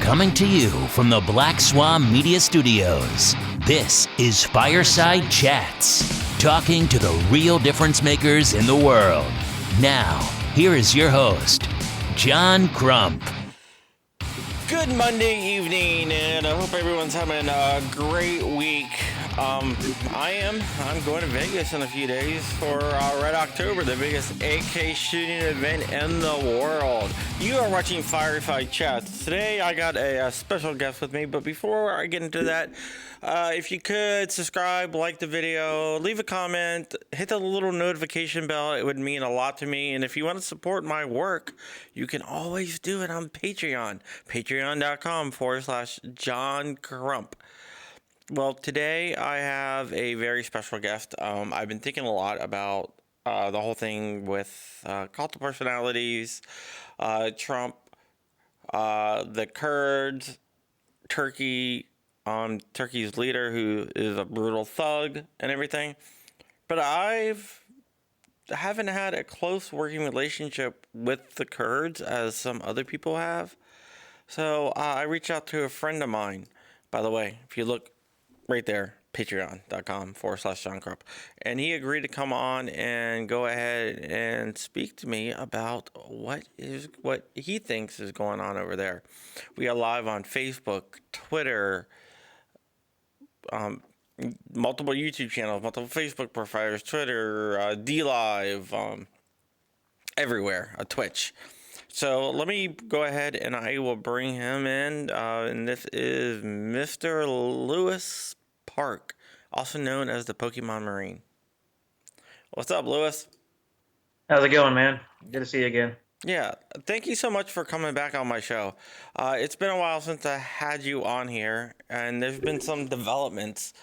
Coming to you from the Black Swan Media Studios, this is Fireside Chats, talking to the real difference makers in the world. Now, here is your host, John Crump. Good Monday evening, and I hope everyone's having a great week. I'm going to Vegas in a few days for Red October, the biggest AK shooting event in the world. You are watching Fireside Chats. Today I got a special guest with me, but before I get into that, if you could subscribe, like the video, leave a comment, hit the little notification bell, it would mean a lot to me. And if you want to support my work, you can always do it on Patreon, patreon.com/John Crump. Well, today I have a very special guest. I've been thinking a lot about the whole thing with cult of personalities, Trump, the Kurds, Turkey, Turkey's leader who is a brutal thug and everything. But I haven't had a close working relationship with the Kurds as some other people have. So I reached out to a friend of mine. By the way, if you look right there, patreon.com/John Crump. And he agreed to come on and go ahead and speak to me about what he thinks is going on over there. We are live on Facebook, Twitter, multiple YouTube channels, multiple Facebook profiles, Twitter, DLive, everywhere, Twitch. So let me go ahead and I will bring him in. And this is Mr. Lewis Park, also known as the Pokemon Marine. What's up, Lewis? How's it going, man? Good to see you again. Yeah, thank you so much for coming back on my show. It's been a while since I had you on here, and there's been some developments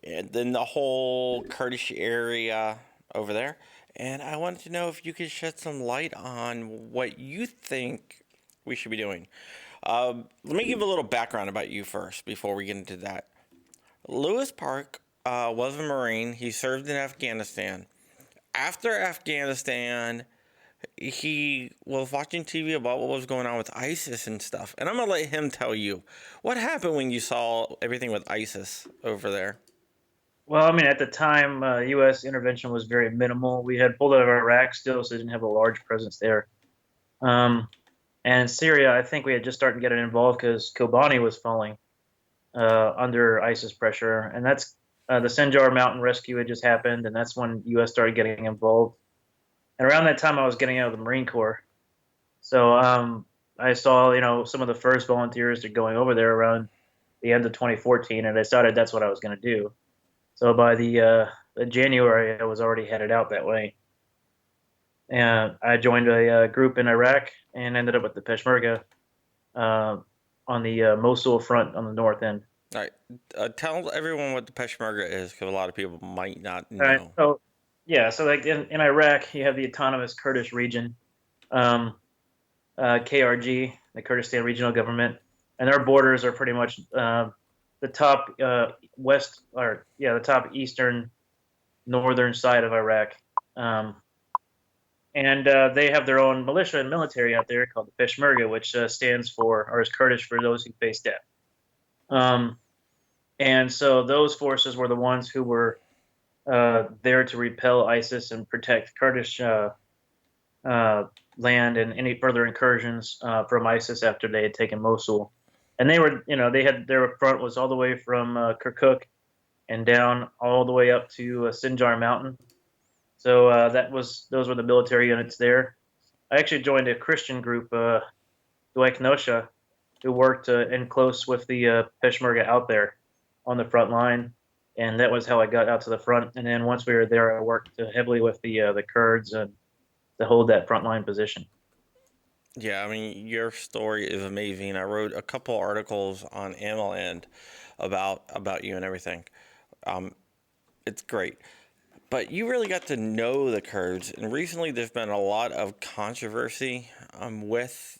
in the whole Kurdish area over there. And I wanted to know if you could shed some light on what you think we should be doing. Let me give a little background about you first before we get into that. Lewis Park was a Marine. He served in Afghanistan. After Afghanistan, he was watching TV about what was going on with ISIS and stuff. And I'm going to let him tell you. What happened when you saw everything with ISIS over there? Well, I mean, at the time, U.S. intervention was very minimal. We had pulled out of Iraq still, so we didn't have a large presence there. And in Syria, I think we had just started getting involved because Kobani was falling under ISIS pressure. And that's the Sinjar Mountain Rescue had just happened, and that's when U.S. started getting involved. And around that time, I was getting out of the Marine Corps. So I saw, some of the first volunteers that going over there around the end of 2014, and I decided that's what I was going to do. So by the January, I was already headed out that way. And I joined a group in Iraq and ended up with the Peshmerga on the Mosul front on the north end. All right. Tell everyone what the Peshmerga is, because a lot of people might not know. All right. So, yeah, so like in Iraq, you have the Autonomous Kurdish Region, KRG, the Kurdistan Regional Government, and their borders are pretty much the top the top eastern, northern side of Iraq. And they have their own militia and military out there called the Peshmerga, which stands for, or is Kurdish for those who face death. And so those forces were the ones who were there to repel ISIS and protect Kurdish land and any further incursions from ISIS after they had taken Mosul. And they were, they had their front was all the way from Kirkuk and down all the way up to Sinjar Mountain. So those were the military units there. I actually joined a Christian group, Nosha, who worked in close with the Peshmerga out there on the front line. And that was how I got out to the front. And then once we were there, I worked heavily with the Kurds and to hold that frontline position. Yeah, I mean, your story is amazing. I wrote a couple articles on AmmoLand about you and everything. It's great. But you really got to know the Kurds. And recently there's been a lot of controversy with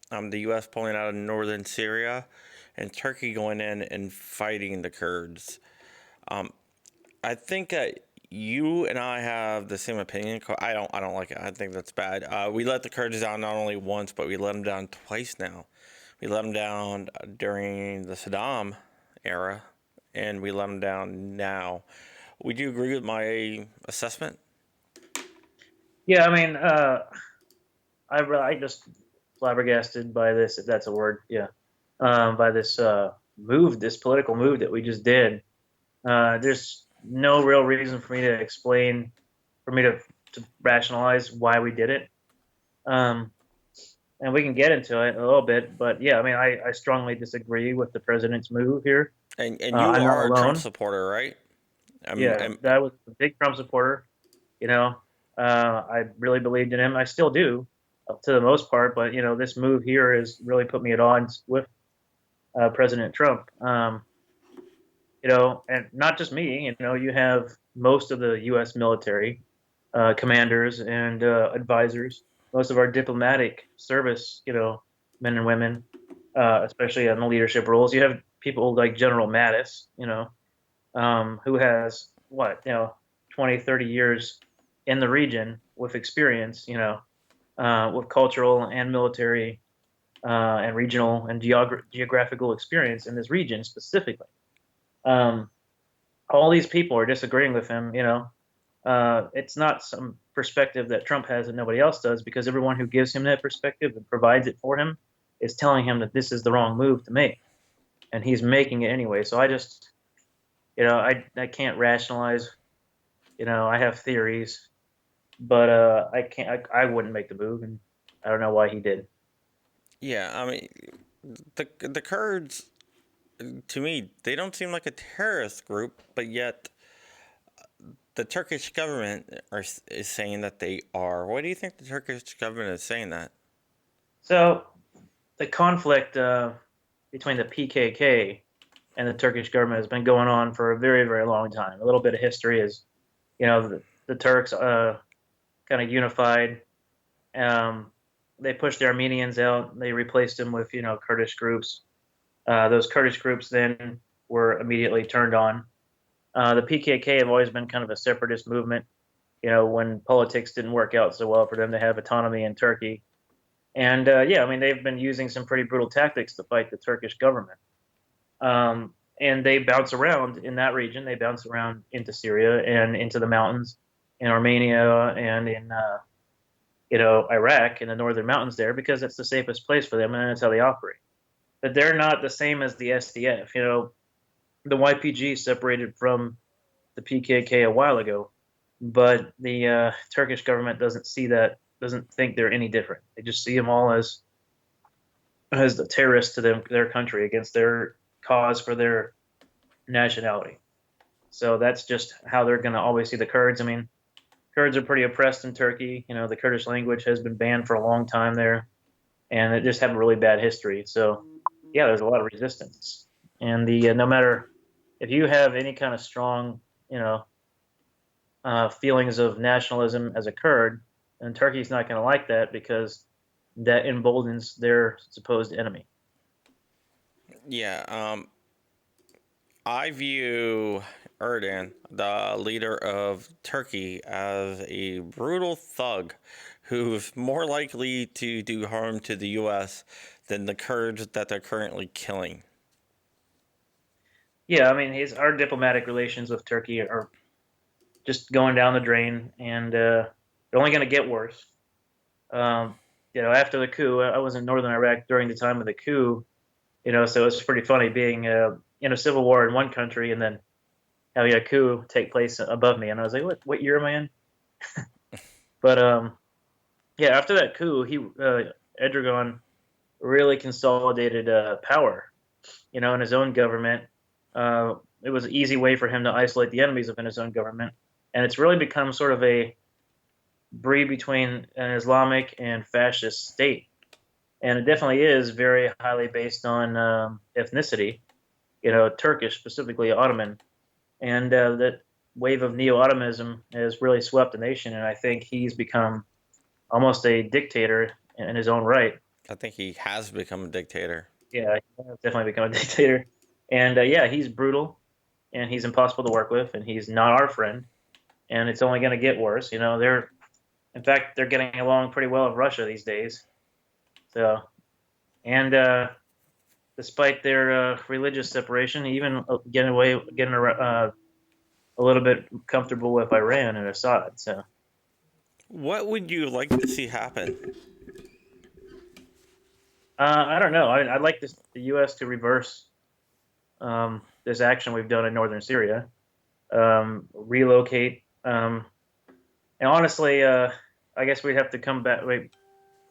the U.S. pulling out of northern Syria and Turkey going in and fighting the Kurds. I think you and I have the same opinion. I don't like it. I think that's bad. We let the Kurds down not only once, but we let them down twice now. We let them down during the Saddam era, and we let them down now. Would you agree with my assessment? Yeah, I mean, I just flabbergasted by this, if that's a word. Yeah, by this move, this political move that we just did. There's no real reason for me to explain, for me to rationalize why we did it. Um, and we can get into it a little bit, but yeah, I mean, I strongly disagree with the president's move here. And you I'm not are a Trump alone. supporter, right? Yeah, I'm that was a big Trump supporter. You know, I really believed in him. I still do, up to the most part. But this move here has really put me at odds with President Trump. And not just me. You have most of the U.S. military commanders and advisors, most of our diplomatic service, men and women, especially in the leadership roles. You have people like General Mattis, who has 20, 30 years in the region with experience, with cultural and military and regional and geographical experience in this region specifically. Um, all these people are disagreeing with him. It's not some perspective that Trump has that nobody else does, because everyone who gives him that perspective and provides it for him is telling him that this is the wrong move to make, and he's making it anyway. So I just, I can't rationalize. I have theories, but I can't. I wouldn't make the move, and I don't know why he did. Yeah, I mean, the Kurds, to me, they don't seem like a terrorist group, but yet the Turkish government is saying that they are. Why do you think the Turkish government is saying that? So the conflict between the PKK and the Turkish government has been going on for a very, very long time. A little bit of history is, the Turks kind of unified. Um, they pushed the Armenians out. They replaced them with, Kurdish groups. Those Kurdish groups then were immediately turned on. The PKK have always been kind of a separatist movement. When politics didn't work out so well for them to have autonomy in Turkey. And yeah, I mean, they've been using some pretty brutal tactics to fight the Turkish government. And they bounce around in that region. They bounce around into Syria and into the mountains in Armenia and in Iraq in the northern mountains there, because it's the safest place for them and that's how they operate. But they're not the same as the SDF. The YPG separated from the PKK a while ago, but the Turkish government doesn't see that, doesn't think they're any different. They just see them all as the terrorists to their country, against their cause for their nationality. So that's just how they're going to always see the Kurds. I mean, Kurds are pretty oppressed in Turkey. The Kurdish language has been banned for a long time there, and it just have a really bad history. So yeah, there's a lot of resistance, and the no matter if you have any kind of strong, feelings of nationalism as a Kurd, and Turkey's not going to like that, because that emboldens their supposed enemy. Yeah, I view Erdogan, the leader of Turkey, as a brutal thug who's more likely to do harm to the U.S. than the Kurds that they're currently killing. Yeah, I mean, our diplomatic relations with Turkey are just going down the drain, and they're only going to get worse. Um, after the coup, I was in northern Iraq during the time of the coup. So it's pretty funny being in a civil war in one country and then having a coup take place above me. And I was like, what year am I in? But yeah, after that coup, Erdogan really consolidated power, in his own government. It was an easy way for him to isolate the enemies within his own government, and it's really become sort of a breed between an Islamic and fascist state. And it definitely is very highly based on ethnicity, Turkish, specifically Ottoman. And that wave of neo-Ottomanism has really swept the nation, and I think he's become almost a dictator in his own right. I think he has become a dictator. Yeah, he has definitely become a dictator. And yeah, he's brutal, and he's impossible to work with, and he's not our friend, and it's only going to get worse. In fact, they're getting along pretty well with Russia these days. So, and despite their religious separation, even getting a little bit comfortable with Iran and Assad. So What would you like to see happen? I don't know. I'd like the U.S. to reverse this action we've done in northern Syria, relocate, and honestly, I guess we'd have to come back,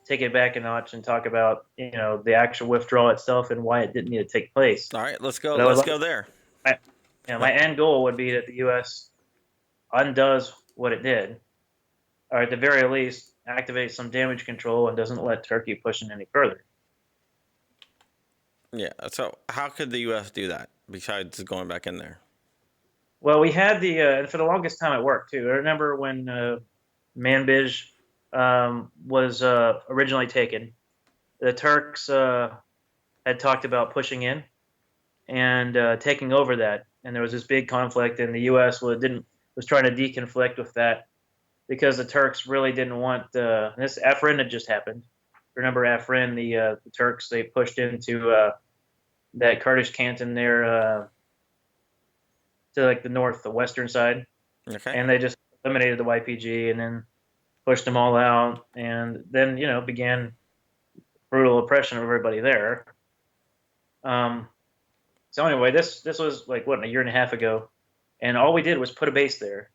take it back a notch, and talk about the actual withdrawal itself and why it didn't need to take place. All right, let's go. But I would Let's like, go there. my, my end goal would be that the U.S. undoes what it did, or at the very least, activates some damage control and doesn't let Turkey push in any further. Yeah. So how could the U.S. do that besides going back in there? Well, we had and for the longest time it worked too. I remember when Manbij was originally taken. The Turks had talked about pushing in and taking over that, and there was this big conflict, and the U.S. was trying to deconflict with that because the Turks really didn't want this. Afrin had just happened. Remember Afrin? The Turks, they pushed into that Kurdish canton there to like the western side, Okay. and they just eliminated the YPG and then pushed them all out, and then began brutal oppression of everybody there. Um, so anyway, this was like a year and a half ago, and all we did was put a base there,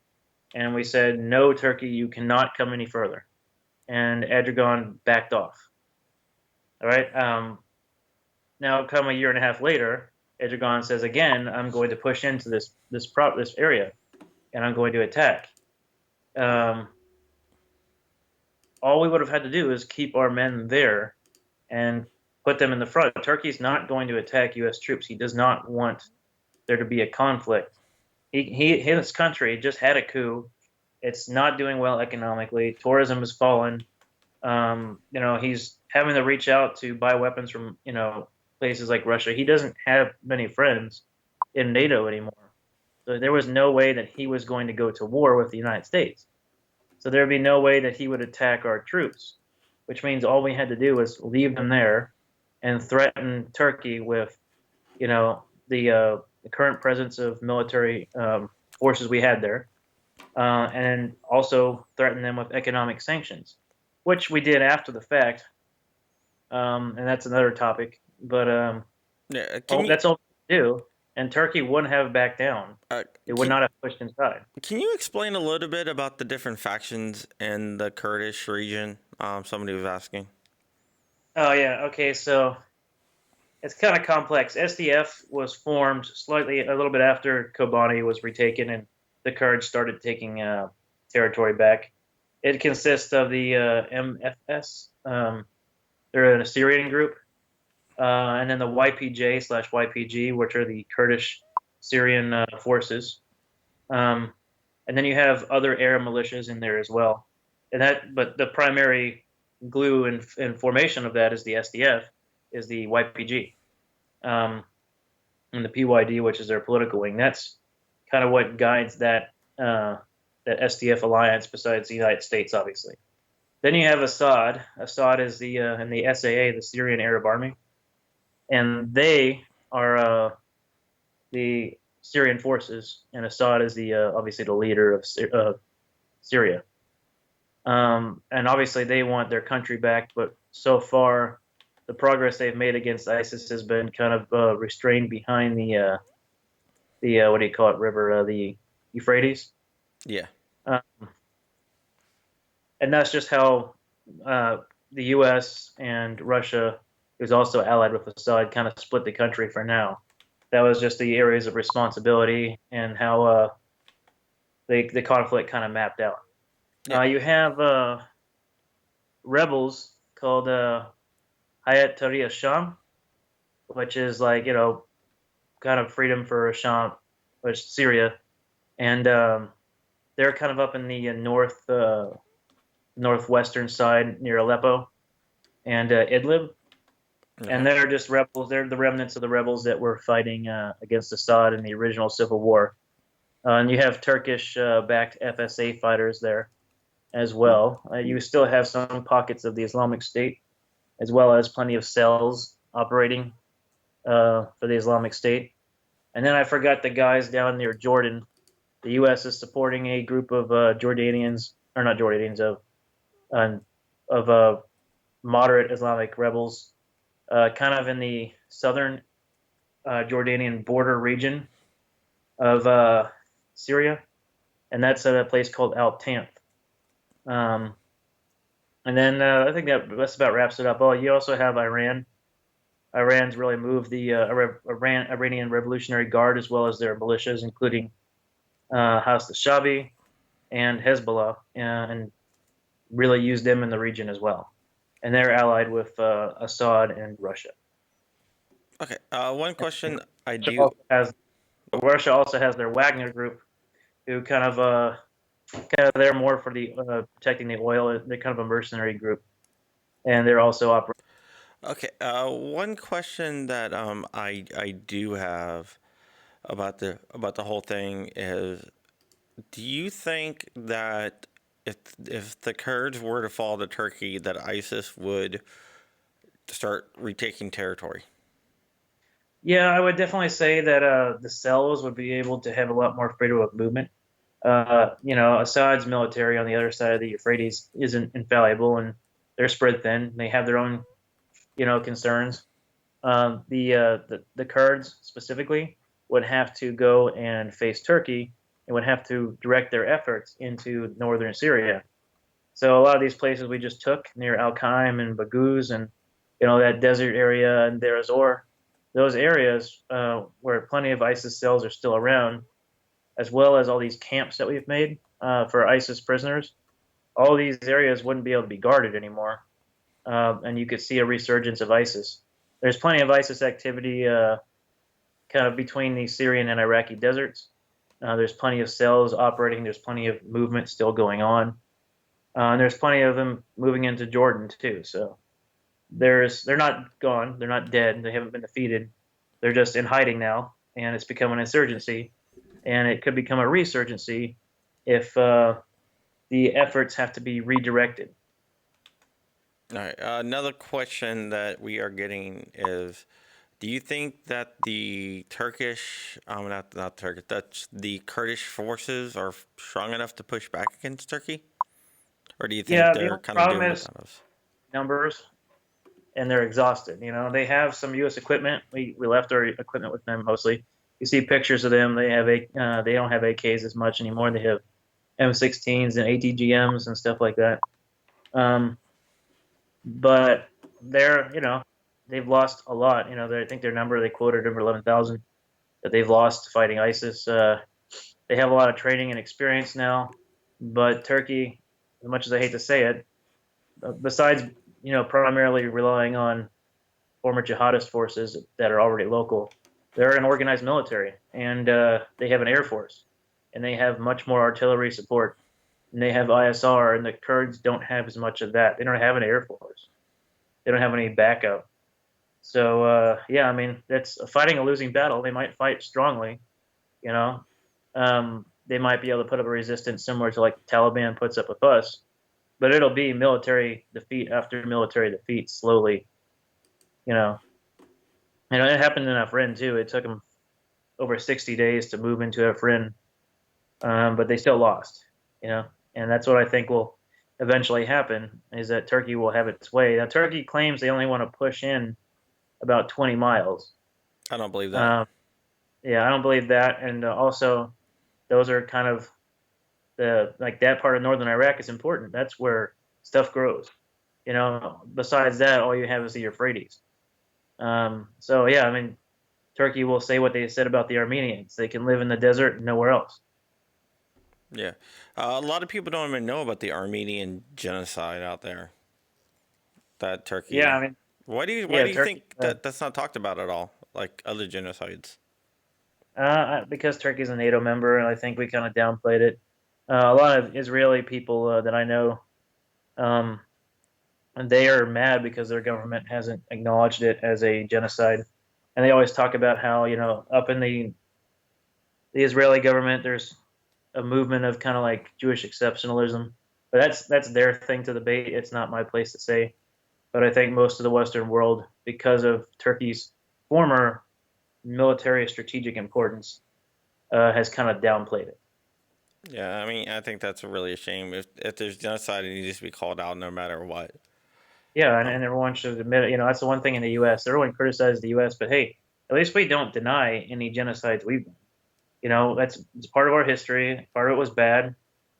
and we said, no, Turkey, you cannot come any further, and Erdogan backed off. All right. Now, come a year and a half later, Erdogan says again, I'm going to push into this area, and I'm going to attack. Um, all we would have had to do is keep our men there and put them in the front. Turkey's not going to attack U.S. troops. He does not want there to be a conflict. His country just had a coup. It's not doing well economically. Tourism has fallen. He's having to reach out to buy weapons from places like Russia. He doesn't have many friends in NATO anymore. So there was no way that he was going to go to war with the United States. So there would be no way that he would attack our troops, which means all we had to do was leave them there and threaten Turkey with, the current presence of military forces we had there, and also threaten them with economic sanctions, which we did after the fact, and that's another topic. But Yeah. that's all we do, and Turkey wouldn't have backed down. It would not have pushed inside. Can you explain a little bit about the different factions in the Kurdish region? Somebody was asking. Oh yeah, okay, so it's kind of complex. SDF was formed a little bit after Kobani was retaken and the Kurds started taking territory back. It consists of the MFS. They're an Assyrian group, and then the YPJ/YPG, which are the Kurdish Syrian forces. And then you have other Arab militias in there as well. But the primary glue and formation of that is the SDF, is the YPG, and the PYD, which is their political wing. That's kind of what guides that SDF alliance, besides the United States, obviously. Then you have Assad. Assad is in the SAA, the Syrian Arab Army, and they are the Syrian forces, and Assad is obviously the leader of Syria. And obviously they want their country back, but so far the progress they've made against ISIS has been kind of restrained behind the what do you call it, river, the Euphrates. Yeah. And that's just how the U.S. and Russia, who's also allied with Assad, kind of split the country for now. That was just the areas of responsibility and how the conflict kind of mapped out. Yeah. You have rebels called Hayat Tahrir Sham, which is like, kind of freedom for Sham, which is Syria. And they're kind of up in the northwestern side near Aleppo and Idlib. Okay. And they're just rebels. They're the remnants of the rebels that were fighting against Assad in the original civil war. And you have Turkish-backed FSA fighters there as well. You still have some pockets of the Islamic State, as well as plenty of cells operating for the Islamic State. And then I forgot the guys down near Jordan. The U.S. is supporting a group of Jordanians, or not Jordanians, of moderate Islamic rebels, kind of in the southern Jordanian border region of Syria, and that's at a place called Al Tanf. Um, and then I think that's about wraps it up. Oh, you also have Iran. Iran's really moved the Iranian Revolutionary Guard as well as their militias, including Haas al-Shabi and Hezbollah, and really used them in the region as well. And they're allied with Assad and Russia. Okay. One question I Russia do. also has Russia also has their Wagner group, who kind of they're more for the protecting the oil. They're kind of a mercenary group, and they're also operating. Okay. One question that I do have about the whole thing is, do you think that if the Kurds were to fall to Turkey, that ISIS would start retaking territory? Yeah, I would definitely say that the cells would be able to have a lot more freedom of movement. Assad's military on the other side of the Euphrates isn't infallible, and they're spread thin. They have their own, concerns. The Kurds specifically would have to go and face Turkey and would have to direct their efforts into northern Syria. So a lot of these places we just took near Al Qaim and Baghouz and that desert area and Deir ez-Zor, those areas where plenty of ISIS cells are still around, as well as all these camps that we've made for ISIS prisoners. All these areas wouldn't be able to be guarded anymore, and you could see a resurgence of ISIS. There's plenty of ISIS activity kind of between the Syrian and Iraqi deserts. There's plenty of cells operating. There's plenty of movement still going on. And there's plenty of them moving into Jordan too. So they're not gone. They're not dead. They haven't been defeated. They're just in hiding now, and it's become an insurgency, and it could become a resurgency if the efforts have to be redirected. All right. Another question that we are getting is, do you think that the Turkish, not Turkish, that's the Kurdish forces are strong enough to push back against Turkey, or do you think Yeah, the they're only kind of problem doing it is kind of? numbers, and they're exhausted. They have some U.S. equipment. We left our equipment with them mostly. You see pictures of them. They don't have AKs as much anymore. They have M16s and ATGMs and stuff like that. Um, but they've lost a lot. I think their number they quoted over 11,000 that they've lost fighting ISIS. They have a lot of training and experience now, but Turkey, as much as I hate to say it, besides primarily relying on former jihadist forces that are already local, they're an organized military, and they have an air force, and they have much more artillery support, and they have ISR, and the Kurds don't have as much of that. They don't have an air force. They don't have any backup. So yeah, I mean that's fighting a losing battle. They might fight strongly, you know. They might be able to put up a resistance similar to like the Taliban puts up with us, but it'll be military defeat after military defeat slowly, you know. It happened in Afrin too. It took them over 60 days to move into Afrin, but they still lost, you know. And that's what I think will eventually happen is that Turkey will have its way. Now, Turkey claims they only want to push in about 20 miles. I don't believe that. Um, yeah, I don't believe that. And also, those are kind of like that part of northern Iraq is important. That's where stuff grows. Besides that, all you have is the Euphrates. So yeah, I mean, Turkey will say what they said about the Armenians. They can live in the desert and nowhere else. Yeah, a lot of people don't even know about the Armenian genocide out there. That Yeah, Turkey. I mean, Why yeah, do you Turkey. think that that's not talked about at all, like other genocides? Because Turkey's a NATO member, and I think we kind of downplayed it. A lot of Israeli people that I know, um, and they are mad because their government hasn't acknowledged it as a genocide, and they always talk about how up in the Israeli government there's a movement of kind of like Jewish exceptionalism, but that's their thing to debate. It's not my place to say, but I think most of the Western world, because of Turkey's former military strategic importance has kind of downplayed it. Yeah, I mean, I think that's really a shame. If there's genocide, it needs to be called out no matter what. Yeah, and Um, everyone should admit it. That's the one thing in the U.S. Everyone criticizes the U.S., but hey, at least we don't deny any genocides we've done. That's it's part of our history. Part of it was bad.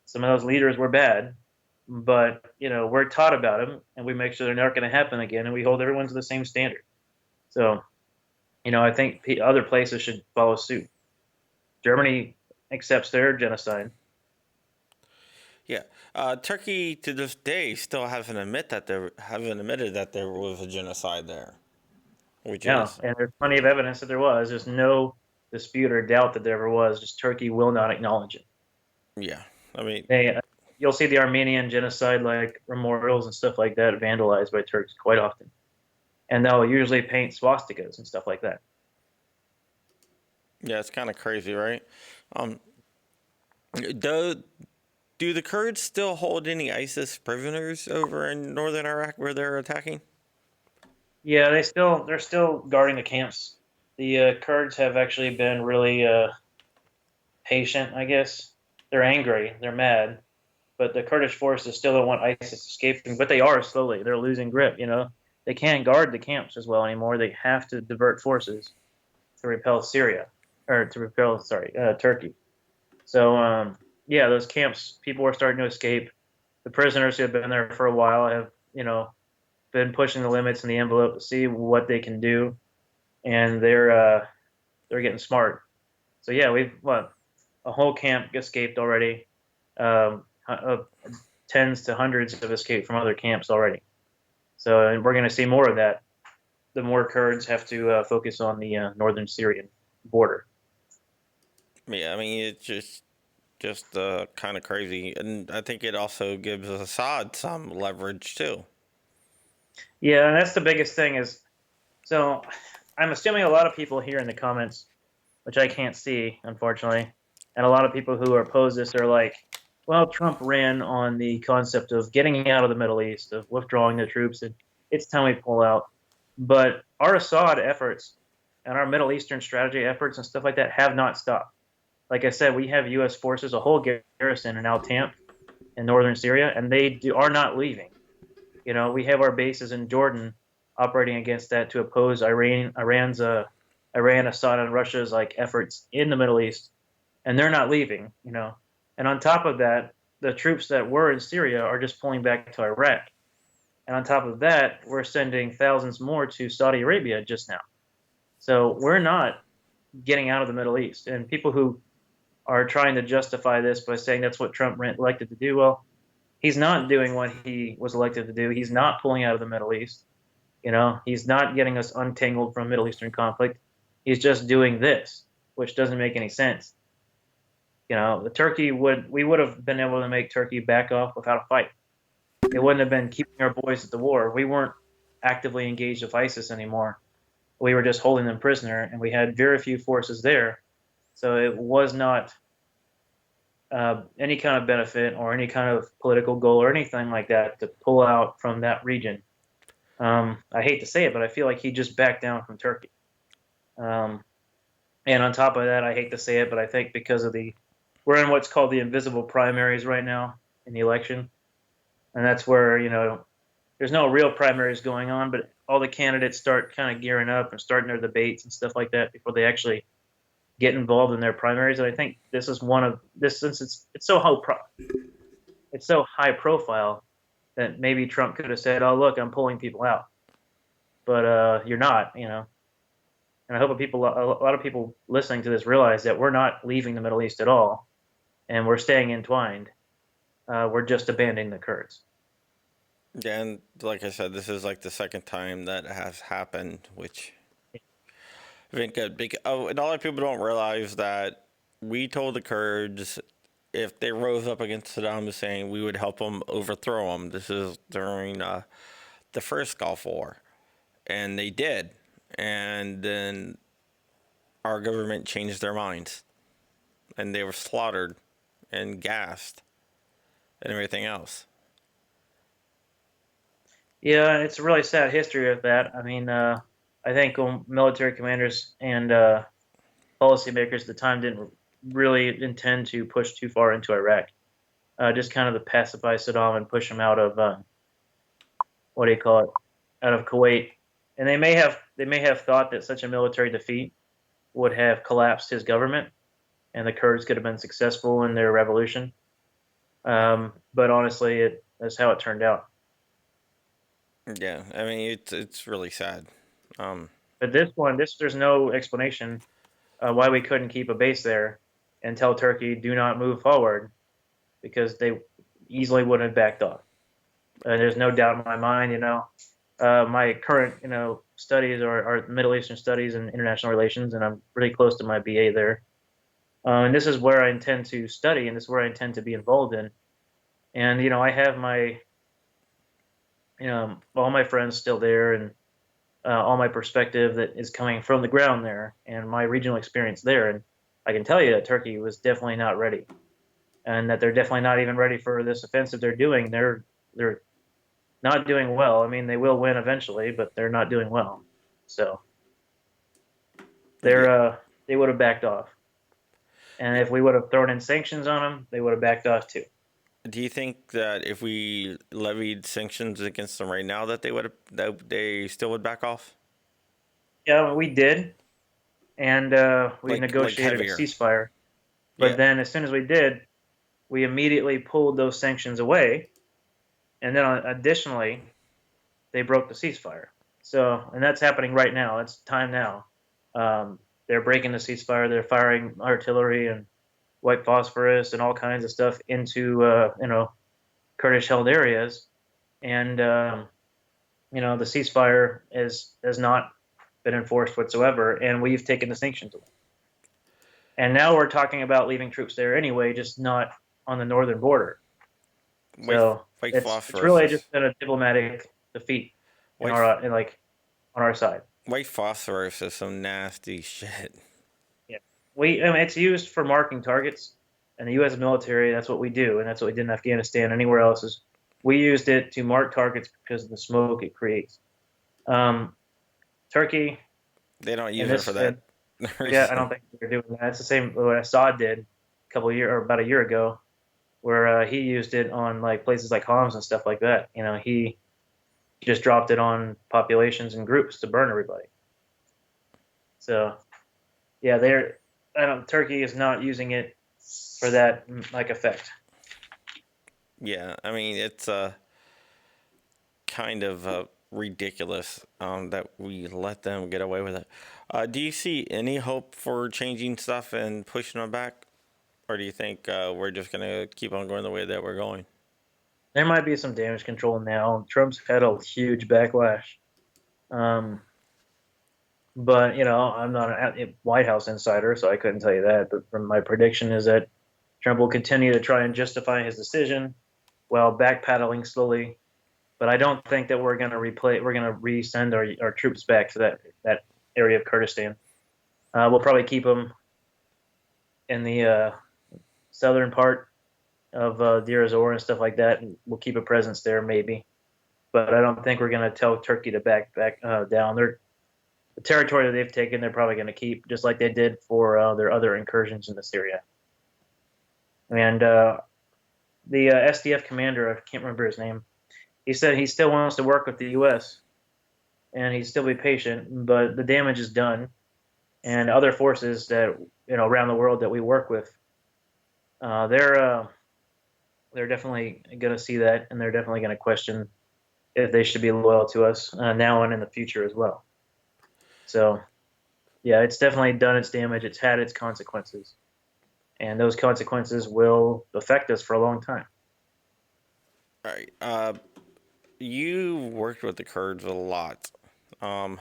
Some of those leaders were bad, but we're taught about them, and we make sure they're not going to happen again, and we hold everyone to the same standard. So, I think other places should follow suit. Germany accepts their genocide. yeah, Turkey to this day still haven't admitted that there was a genocide there, which Yeah, is and there's plenty of evidence that there was. There's no dispute or doubt that there ever was. Just Turkey will not acknowledge it. yeah. I mean, They, you'll see the Armenian genocide like memorials and stuff like that vandalized by Turks quite often, and they'll usually paint swastikas and stuff like that. yeah, it's kind of crazy, right? Um, do do the Kurds still hold any ISIS prisoners over in northern Iraq where they're attacking? Yeah, they're still guarding the camps. The Kurds have actually been really patient, I guess. They're angry, they're mad, but the Kurdish forces still don't want ISIS escaping. But they are slowly. They're losing grip. They can't guard the camps as well anymore. They have to divert forces to repel Syria, or to repel, sorry, Turkey. So yeah, those camps, people are starting to escape. The prisoners who have been there for a while have, been pushing the limits in the envelope to see what they can do, and they're getting smart. So yeah, we've what a whole camp escaped already. Tens to hundreds have escaped from other camps already. So and we're going to see more of that. The more Kurds have to focus on the northern Syrian border. Yeah, I mean it's just kind of crazy, and I think it also gives Assad some leverage too. Yeah, and that's the biggest thing is so I'm assuming a lot of people here in the comments, which I can't see, unfortunately, and a lot of people who are opposed this are like, well, Trump ran on the concept of getting out of the Middle East, of withdrawing the troops, and it's time we pull out. But our Assad efforts and our Middle Eastern strategy efforts and stuff like that have not stopped. Like I said, we have U.S. forces, a whole garrison in Al Tamp in northern Syria, and are not leaving. We have our bases in Jordan operating against that to oppose Iran, Assad, and Russia's like efforts in the Middle East, and they're not leaving. And on top of that, the troops that were in Syria are just pulling back to Iraq. And on top of that, we're sending thousands more to Saudi Arabia just now. So we're not getting out of the Middle East. And people who are trying to justify this by saying that's what Trump elected to do, well, he's not doing what he was elected to do. He's not pulling out of the Middle East. He's not getting us untangled from Middle Eastern conflict. He's just doing this, which doesn't make any sense. The Turkey we would have been able to make Turkey back off without a fight. It wouldn't have been keeping our boys at the war. We weren't actively engaged with ISIS anymore. We were just holding them prisoner, and we had very few forces there. So it was not any kind of benefit or any kind of political goal or anything like that to pull out from that region. I hate to say it, but I feel like he just backed down from Turkey. Um, and on top of that, I hate to say it, but I think because of we're in what's called the invisible primaries right now in the election, and that's where there's no real primaries going on, but all the candidates start kind of gearing up and starting their debates and stuff like that before they actually get involved in their primaries. And I think this is one of this since it's so high profile that maybe Trump could have said, "Oh, look, I'm pulling people out," but you're not. And I hope a lot of people listening to this realize that we're not leaving the Middle East at all, and we're staying entwined. We're just abandoning the Kurds. Yeah, and like I said, this is like the second time that has happened, which I think and a lot of people don't realize that we told the Kurds if they rose up against Saddam Hussein, we would help them overthrow him. This is during the first Gulf War, and they did. And then our government changed their minds, and they were slaughtered and gassed and everything else. Yeah, it's a really sad history of that. I mean, I think military commanders and policymakers at the time didn't really intend to push too far into Iraq. Just kind of to pacify Saddam and push him out of what do you call it, out of Kuwait. And they may have thought that such a military defeat would have collapsed his government, and the Kurds could have been successful in their revolution. But honestly, that's how it turned out. Yeah, I mean it's really sad. Um, But there's no explanation why we couldn't keep a base there and tell Turkey do not move forward because they easily would have backed off. And there's no doubt in my mind, my current, studies are Middle Eastern studies and international relations, and I'm pretty close to my BA there. And this is where I intend to study, and this is where I intend to be involved in. And I have all my friends still there, and all my perspective that is coming from the ground there, and my regional experience there. And I can tell you that Turkey was definitely not ready, and that they're definitely not even ready for this offensive they're doing. They're not doing well. I mean, they will win eventually, but they're not doing well. So yeah. they would have backed off. And if we would have thrown in sanctions on them, they would have backed off too. Do you think that if we levied sanctions against them right now, that they still would back off? Yeah, we did, and we Like negotiated a heavier? ceasefire. But Yeah. then, as soon as we did, we immediately pulled those sanctions away, and then additionally, they broke the ceasefire. So, and that's happening right now. It's time now. They're breaking the ceasefire. They're firing artillery and white phosphorus and all kinds of stuff into Kurdish-held areas, and the ceasefire has not been enforced whatsoever, and we've taken the sanctions away. And now we're talking about leaving troops there anyway, just not on the northern border. White So white it's phosphorus really is just been a diplomatic defeat in white our in like on our side. white phosphorus is some nasty shit. Yeah, I mean, it's used for marking targets, and the U.S. military. That's what we do, and that's what we did in Afghanistan. Anywhere else is we used it to mark targets because of the smoke it creates. Um, Turkey They don't and use it for this, that yeah, I reason. don't think they're doing that. It's the same what Assad did a couple of years or about a year ago, where he used it on like places like Homs and stuff like that. He just dropped it on populations and groups to burn everybody. So yeah, Turkey is not using it for that like effect. Yeah, I mean it's kind of ridiculous that we let them get away with it. Do you see any hope for changing stuff and pushing them back, or do you think we're just gonna keep on going the way that we're going? There might be some damage control now. Trump's had a huge backlash. Um, but I'm not a White House insider, so I couldn't tell you that. But from my prediction is that Trump will continue to try and justify his decision while backpedaling slowly. But I don't think that we're going to resend our troops back to that area of Kurdistan. We'll probably keep them in the southern part of Deir ez-Zor and stuff like that, and we'll keep a presence there maybe. But I don't think we're going to tell Turkey to back down. The territory that they've taken, they're probably going to keep, just like they did for their other incursions into Syria. And the SDF commander, I can't remember his name, he said he still wants to work with the U.S. and he'd still be patient, but the damage is done. And other forces that around the world that we work with, they're definitely going to see that, and they're definitely going to question if they should be loyal to us now and in the future as well. So, yeah, it's definitely done its damage. It's had its consequences, and those consequences will affect us for a long time. All right. You worked with the Kurds a lot. Um,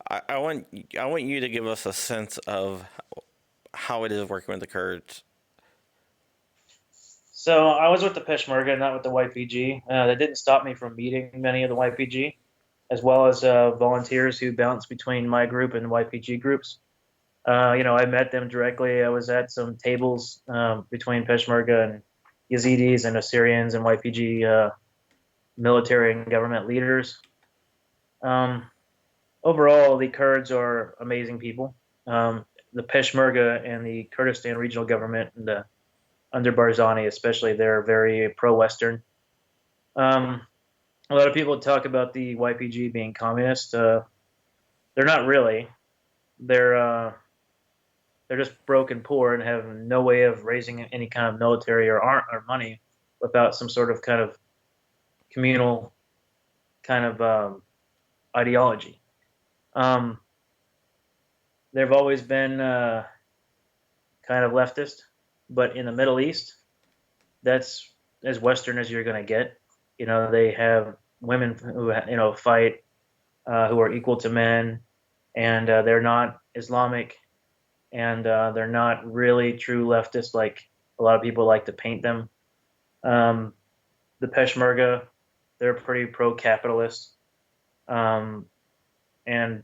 I want you to give us a sense of how it is working with the Kurds. So I was with the Peshmerga, not with the YPG. That didn't stop me from meeting many of the YPG, as well as volunteers who bounce between my group and YPG groups. I met them directly. I was at some tables between Peshmerga and Yazidis and Assyrians and YPG military and government leaders. Um, overall, the Kurds are amazing people. The Peshmerga and the Kurdistan regional government, and under Barzani especially, they're very pro-Western. Um, a lot of people talk about the YPG being communist. They're not really. They're uh, they're just broke and poor and have no way of raising any kind of military or money without some sort of kind of communal kind of ideology. Um, they've always been kind of leftist, but in the Middle East, that's as Western as you're going to get. They have women who fight, who are equal to men, and they're not Islamic, and they're not really true leftists like a lot of people like to paint them. Um, the Peshmerga, they're pretty pro-capitalist, um, and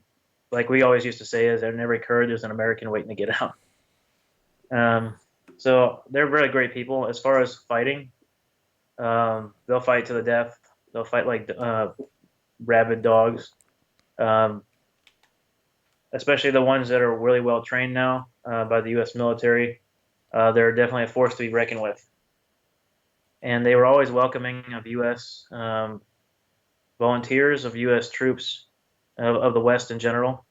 like we always used to say, is in every Kurd there's an American waiting to get out. Um, so they're really great people. As far as fighting, they'll fight to the death. They'll fight like rabid dogs, um, especially the ones that are really well trained now by the U.S. military. They're definitely a force to be reckoned with. And they were always welcoming of U.S. Volunteers, of U.S. troops, of the West in general.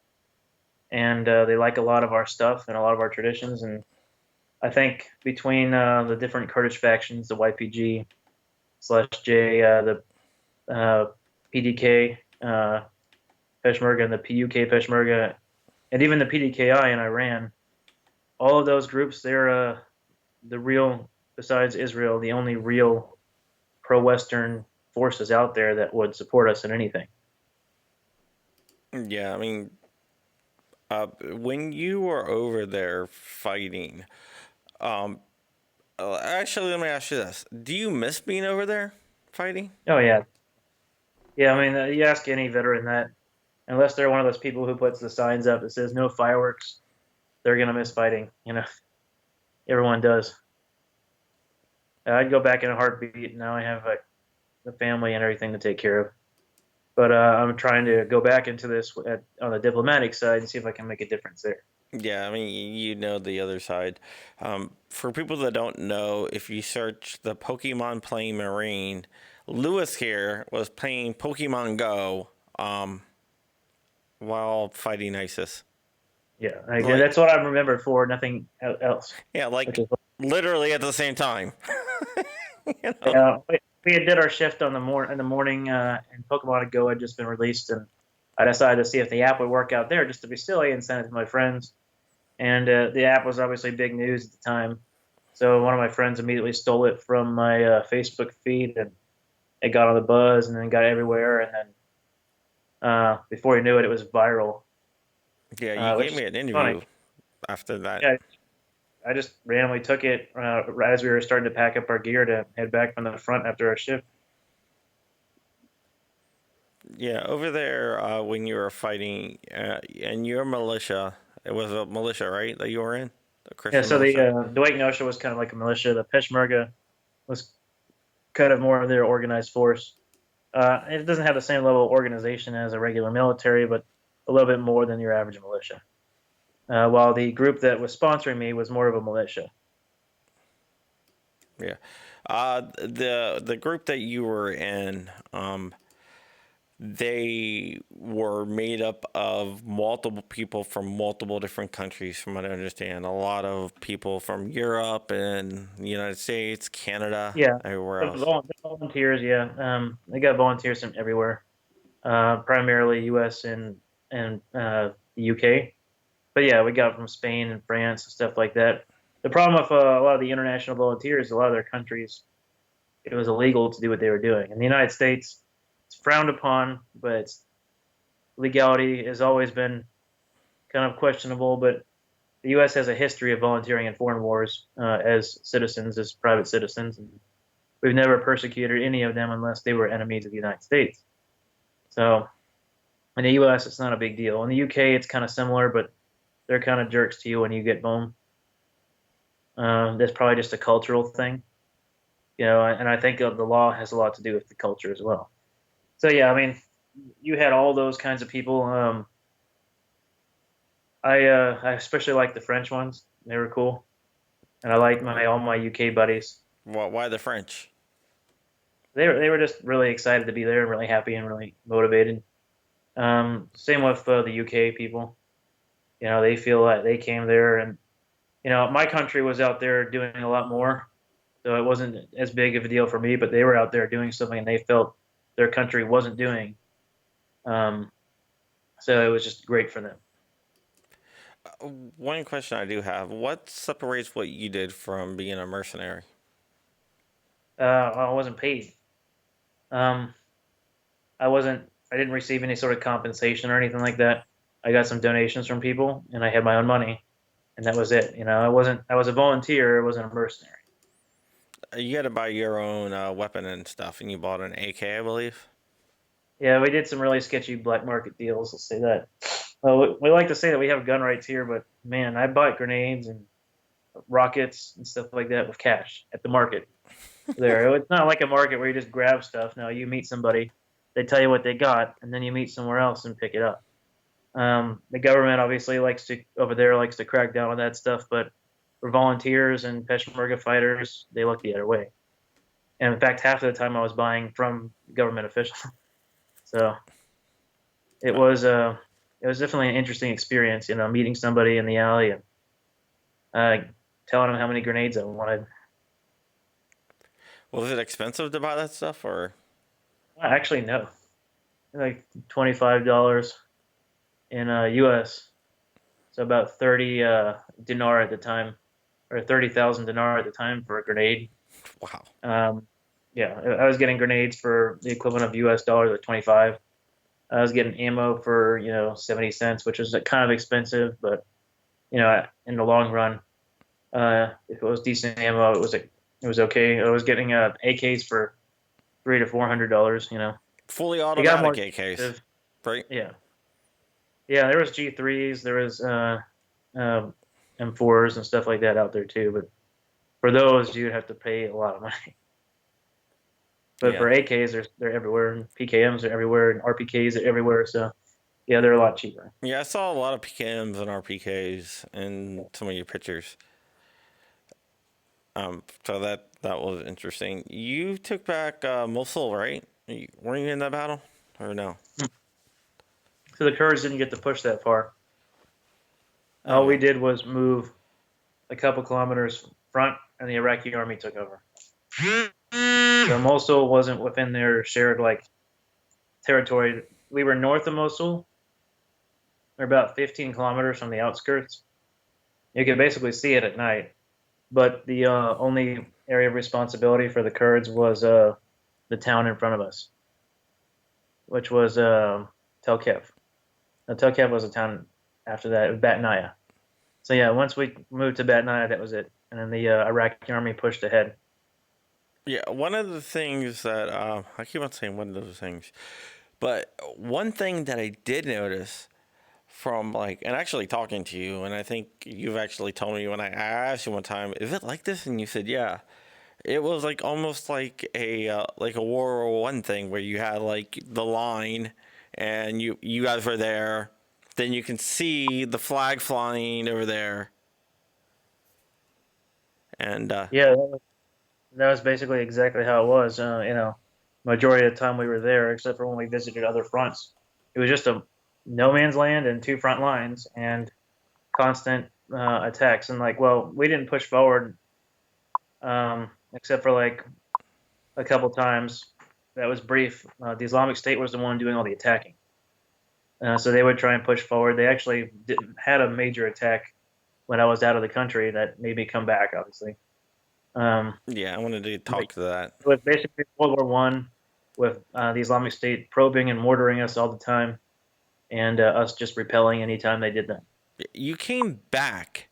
And they like a lot of our stuff and a lot of our traditions. And I think between the different Kurdish factions, the YPG slash J, the PDK, Peshmerga, and the PUK Peshmerga, and even the PDKI in Iran, all of those groups, they're the real, besides Israel, the only real pro-Western forces out there that would support us in anything. Yeah, I mean, when you were over there fighting, um, actually, let me ask you this: do you miss being over there fighting? Oh yeah, yeah. I mean, you ask any veteran that, unless they're one of those people who puts the signs up that says no fireworks, they're gonna miss fighting. Everyone does. I'd go back in a heartbeat. Now I have the family and everything to take care of. But I'm trying to go back into this on the diplomatic side and see if I can make a difference there. Yeah, I mean, you know the other side. For people that don't know, if you search the Pokemon playing Marine, Lewis here was playing Pokemon Go while fighting ISIS. Yeah, Like, that's what I remember for nothing else. yeah, Which like is, literally at the same time. You know? yeah, we did our shift on in the morning, and Pokemon Go had just been released, and I decided to see if the app would work out there, just to be silly, and send it to my friends. And the app was obviously big news at the time, so one of my friends immediately stole it from my Facebook feed, and it got on the buzz, and then got everywhere, and then before you knew it, it was viral. Yeah, you Which gave is me an funny. interview after that. Yeah, I just randomly took it as we were starting to pack up our gear to head back from the front after our shift. Yeah, over there when you were fighting, and your militia, it was a militia, right, that you were in? A Yeah, Christian so the militia? Dwight Nosha was kind of like a militia. The Peshmerga was kind of more of their organized force. It doesn't have the same level of organization as a regular military, but a little bit more than your average militia. While the group that was sponsoring me was more of a militia. Yeah. The group that you were in, they were made up of multiple people from multiple different countries, from what I understand. A lot of people from Europe and the United States, Canada, Yeah, everywhere the else. volunteers. Yeah, they got volunteers from everywhere, primarily U.S. and UK. But yeah, we got from Spain and France and stuff like that. The problem with a lot of the international volunteers, a lot of their countries, it was illegal to do what they were doing. In the United States, it's frowned upon, but legality has always been kind of questionable. But the U.S. has a history of volunteering in foreign wars as citizens, as private citizens. And we've never persecuted any of them unless they were enemies of the United States. So in the U.S., it's not a big deal. In the UK, it's kind of similar, but they're kind of jerks to you when you get home. That's probably just a cultural thing, and I think the law has a lot to do with the culture as well. So yeah, I mean, you had all those kinds of people. I especially like the French ones. They were cool, and I like my all my UK buddies. Why the French? They were just really excited to be there, and really happy, and really motivated. Same with the UK people. You know, they feel like they came there, and you know, my country was out there doing a lot more, so it wasn't as big of a deal for me. But they were out there doing something, and they felt their country wasn't doing. Um, so it was just great for them. One question I do have: what separates what you did from being a mercenary? I wasn't paid. Um, I wasn't. I didn't receive any sort of compensation or anything like that. I got some donations from people, and I had my own money, and that was it. You know, I wasn't. I was a volunteer. I wasn't a mercenary. You had to buy your own weapon and stuff, and you bought an AK, I believe. Yeah, we did some really sketchy black market deals. Let's say that. Well, we like to say that we have gun rights here, but man, I bought grenades and rockets and stuff like that with cash at the market. There, it's not like a market where you just grab stuff. No, you meet somebody, they tell you what they got, and then you meet somewhere else and pick it up. The government obviously likes to over there likes to crack down on that stuff, but for volunteers and Peshmerga fighters, they look the other way. And in fact, half of the time I was buying from government officials. So it Uh, was uh, it was definitely an interesting experience. You know, meeting somebody in the alley and uh, telling them how many grenades I wanted. Was it expensive to buy that stuff, or Actually, no, like $25 in U.S. So about 30 dinar at the time, or 30,000 dinar at the time for a grenade. wow? Um, yeah, I was getting grenades for the equivalent of U.S. dollars, like 25. I was getting ammo for 70 cents, which was kind of expensive, but in the long run, if it was decent ammo, it was okay. I was getting AKs for $300 to $400. Fully It got more automatic AKs, expensive. right? Yeah, yeah. There was G3s, there was M4s and stuff like that out there too. But for those, you'd have to pay a lot of money. But Yeah. for AKs, they're everywhere, and PKMs are everywhere, and RPKs are everywhere. So yeah, they're a lot cheaper. Yeah, I saw a lot of PKMs and RPKs in some of your pictures. So that was interesting. You took back Mosul, right? Weren't you in that battle, or no? So the Kurds didn't get to push that far. All we Okay. did was move a couple kilometers front, and the Iraqi army took over. So Mosul wasn't within their shared like territory. We were north of Mosul. We're about 15 kilometers from the outskirts. You could basically see it at night. But the only area of responsibility for the Kurds was the town in front of us, which was Tel Kev. Now, Tel Kev was a town after that. It was Batnaya. So yeah, once we moved to Batnaya, that was it. And then the Iraqi army pushed ahead. Yeah, one of the things that I keep on saying one of those things, but one thing that I did notice from like, and actually talking to you, and I think you've actually told me when I asked you one time, is it like this? And you said, yeah. It was like almost like a World War One thing where you had like the line, and you guys were there. Then you can see the flag flying over there, and Yeah, that was basically exactly how it was. Majority of the time we were there, except for when we visited other fronts. It was just a no man's land and two front lines and constant attacks. And like, well, we didn't push forward except for like a couple times. That was brief. The Islamic State was the one doing all the attacking, so they would try and push forward. They actually had a major attack when I was out of the country that made me come back, obviously. Um, yeah, I wanted to like, talk to that. it was basically World War I, with the Islamic State probing and mortaring us all the time, and us just repelling anytime they did that. You came back.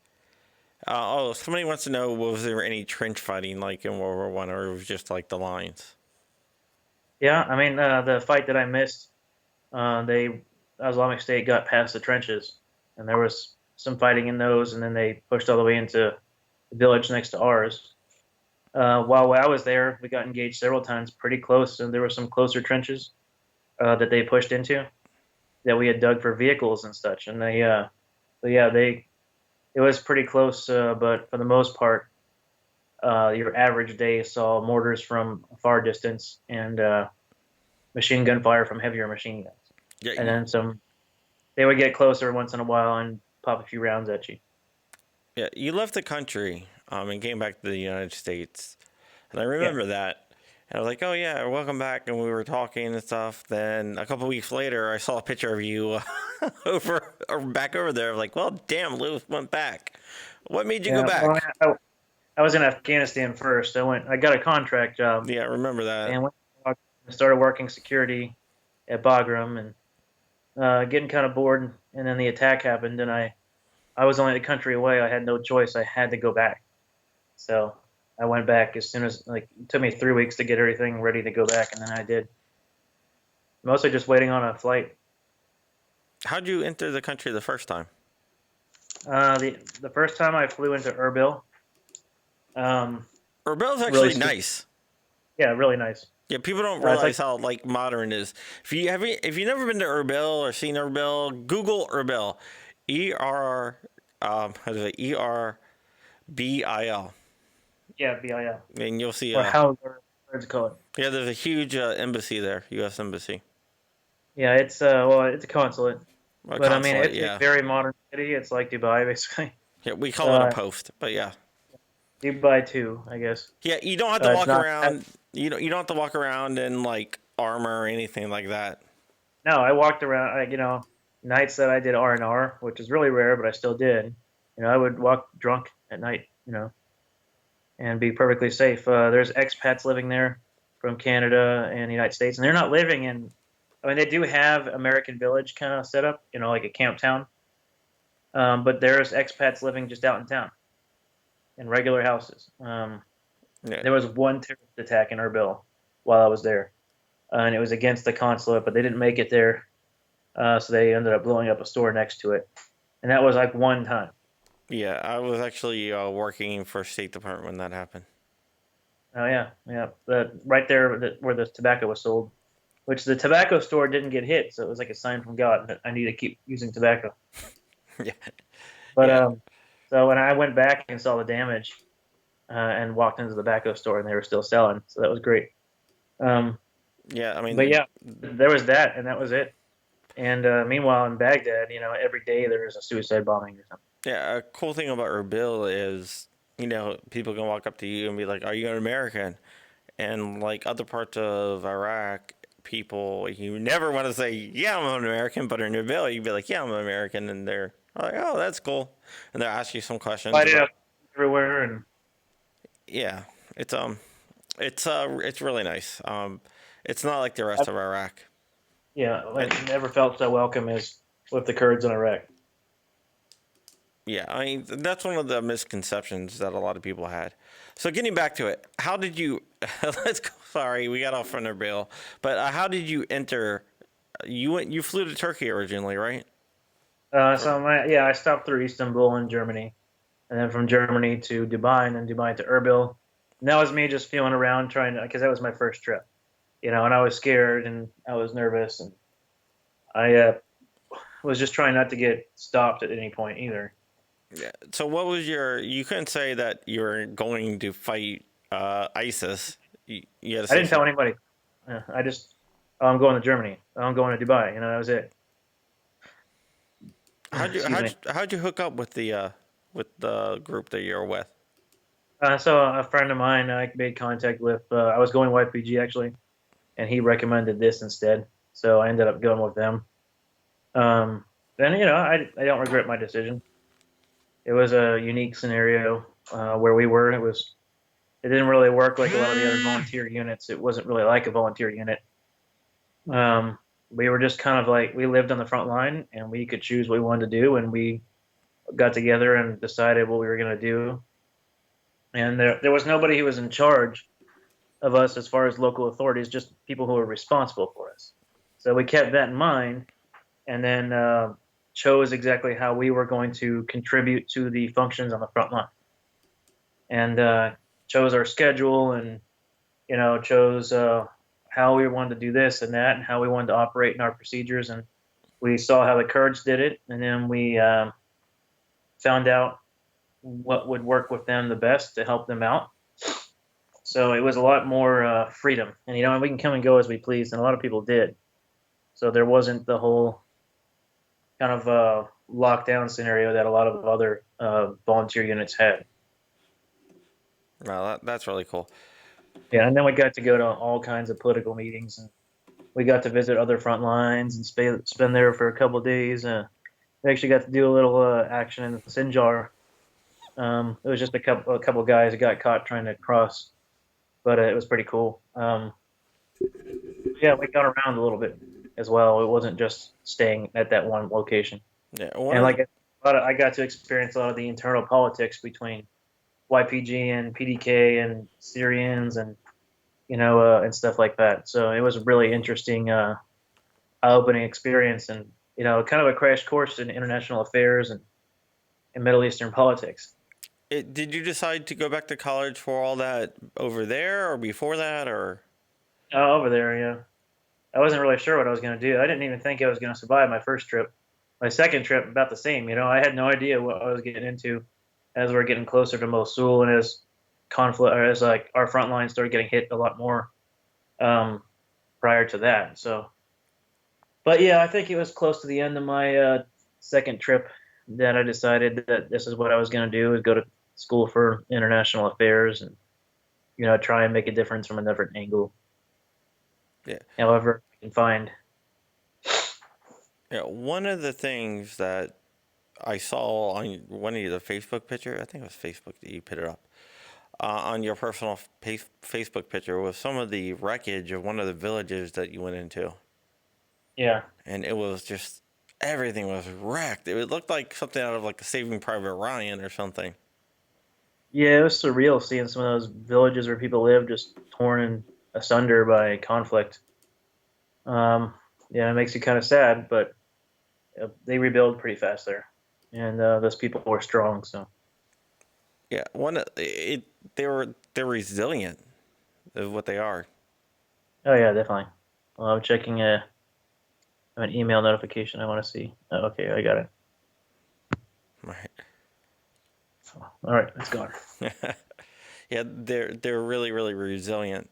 Oh, somebody wants to know, was there any trench fighting like in World War One, or it was just like the lines? Yeah, I mean the fight that I missed, they Islamic State got past the trenches, and there was some fighting in those, and then they pushed all the way into the village next to ours. While I was there, we got engaged several times, pretty close, and there were some closer trenches that they pushed into that we had dug for vehicles and such, and they But yeah, it was pretty close. But for the most part, your average day saw mortars from a far distance and machine gun fire from heavier machine guns, Yeah, and then some. They would get closer once in a while and pop a few rounds at you. yeah. You left the country and came back to the United States, and I Yeah, remember that. And I was like, "Oh yeah, welcome back." And we were talking and stuff. Then a couple weeks later, I saw a picture of you over or back over there. I'm like, "Well, damn, Lewis went back. What made you go yeah. Well, back?" I was in Afghanistan first. I got a contract job Yeah, I remember that. and started working security at Bagram and getting kind of bored. And then the attack happened, and I was only a country away. I had no choice. I had to go back. So I went back as soon as like it took me 3 weeks to get everything ready to go back, and then I did. Mostly just waiting on a flight. How'd you enter the country the first time? The first time I flew into Erbil, Urbel's really, actually nice. yeah, really nice. Yeah, people don't It's realize like how like modern it is. If you never been to Erbil or seen Erbil, Google Erbil, how do I ERBIL, yeah, BIL and you'll see or how words call it. yeah, there's a huge embassy there, U.S. embassy, Yeah, it's a consulate, a but I mean consulate. it's a Yeah, very modern city. It's like Dubai basically. yeah, we call it a Uh, post, but yeah, Dubai too, I guess. yeah, you don't have to It's walk not. around. You don't have to walk around in like armor or anything like that. No, I walked around. Nights that I did R&R, which is really rare, but I still did. I would walk drunk at night. And be perfectly safe. There's expats living there from Canada and the United States, and they're not living in. I mean, they do have American Village kind of set up, like a camp town. But there's expats living just out in town in regular houses. Yeah, There was one terrorist attack in Erbil while I was there, and it was against the consulate, but they didn't make it there, so they ended up blowing up a store next to it, and that was like one time. yeah, I was actually working for State Department when that happened. Oh yeah, yeah. Right there where the tobacco was sold, which the tobacco store didn't get hit, so it was like a sign from God that I need to keep using tobacco. Yeah, But yeah, so when I went back and saw the damage, and walked into the tobacco store and they were still selling, so that was great. Um, yeah. I but mean, yeah, there was that, and that was it. And meanwhile, in Baghdad, every day there is a suicide bombing or something. yeah, a cool thing about Erbil is, people can walk up to you and be like, "Are you an American?" And like other parts of Iraq, people, you never want to say, "Yeah, I'm an American," but in Erbil, you'd be like, "Yeah, I'm an American," and they're like, "Oh, that's cool," and they'll ask you some questions Light it about, up everywhere, and yeah, it's really nice. It's not like the rest of Iraq. yeah, And like never felt so welcome as with the Kurds in Iraq. yeah, I mean, that's one of the misconceptions that a lot of people had. So getting back to it, how did you? Let's go. Sorry, we got off on our bill, but how did you enter? You flew to Turkey originally, right? Or- I stopped through Istanbul in Germany, and then from Germany to Dubai, and then Dubai to Erbil. And that was me just feeling around, trying to, because that was my first trip, and I was scared and I was nervous, and I was just trying not to get stopped at any point either. Yeah. So what was your? You couldn't say that you were going to fight ISIS. You had to I say didn't tell something. anybody. I just, oh, I'm going to Germany. Oh, I'm going to Dubai. That was it. Excuse me. How'd you hook up with the group that you're with? So a friend of mine I made contact with. I was going YPG actually, and he recommended this instead. So I ended up going with them. Um, then I don't regret my decision. It was a unique scenario where we were. It didn't really work like a lot of the other volunteer units. It wasn't really like a volunteer unit. We were just kind of like we lived on the front line and we could choose what we wanted to do, and we got together and decided what we were going to do. And there was nobody who was in charge of us as far as local authorities, just people who were responsible for us. So we kept that in mind, and then chose exactly how we were going to contribute to the functions on the front line, and chose our schedule, and chose how we wanted to do this and that, and how we wanted to operate in our procedures. And we saw how the Kurds did it, and then we found out what would work with them the best to help them out. So it was a lot more freedom, and we can come and go as we please, and a lot of people did. So there wasn't the whole kind of lockdown scenario that a lot of other volunteer units had. Well, that's really cool. Yeah, and then we got to go to all kinds of political meetings, and we got to visit other front lines and spend there for a couple of days. We actually got to do a little action in Sinjar. It was just a couple of guys who got caught trying to cross, but it was pretty cool. Yeah, we got around a little bit as well. It wasn't just staying at that one location. Yeah, And I got to experience a lot of the internal politics between YPG and PDK and Syrians and and stuff like that. So it was a really interesting, eye-opening experience, and kind of a crash course in international affairs and Middle Eastern politics. Did you decide to go back to college for all that over there, or before that, or? Over there, yeah. I wasn't really sure what I was going to do. I didn't even think I was going to survive my first trip. My second trip, about the same. I had no idea what I was getting into as we were getting closer to Mosul and as conflict, or as like our front line started getting hit a lot more prior to that. So, but yeah, I think it was close to the end of my second trip that I decided that this is what I was going to do: is go to school for international affairs and try and make a difference from a different angle. Yeah. However, I can find. Yeah, one of the things that I saw on one of the Facebook picture, I think it was Facebook that you put it up, on your personal Facebook picture was some of the wreckage of one of the villages that you went into. Yeah. And it was just, everything was wrecked. It looked like something out of like a Saving Private Ryan or something. Yeah, it was surreal seeing some of those villages where people live just torn asunder by conflict. Yeah, it makes you kind of sad, but they rebuild pretty fast there, and those people were strong. So yeah, they're resilient, is what they are. oh yeah, definitely. Well, I'm checking an email notification I want to see. Oh, okay, I got it. Right. All right, it's gone. Yeah, they're really really resilient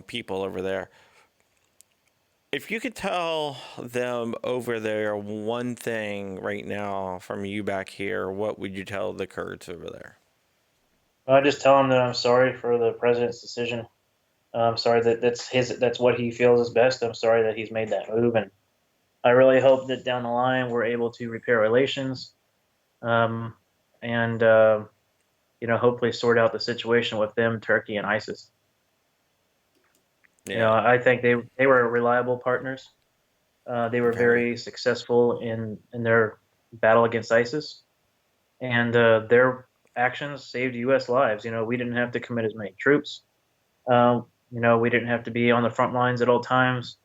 people over there. If you could tell them over there one thing right now from you back here, what would you tell the Kurds over there? I just tell him that I'm sorry for the president's decision. I'm sorry that's what he feels is best. I'm sorry that he's made that move, and I really hope that down the line we're able to repair relations, and hopefully sort out the situation with them, Turkey, and ISIS. Yeah. I think they were reliable partners. They were Very. very successful in their battle against ISIS, and their actions saved U.S. lives. We didn't have to commit as many troops. We didn't have to be on the front lines at all times,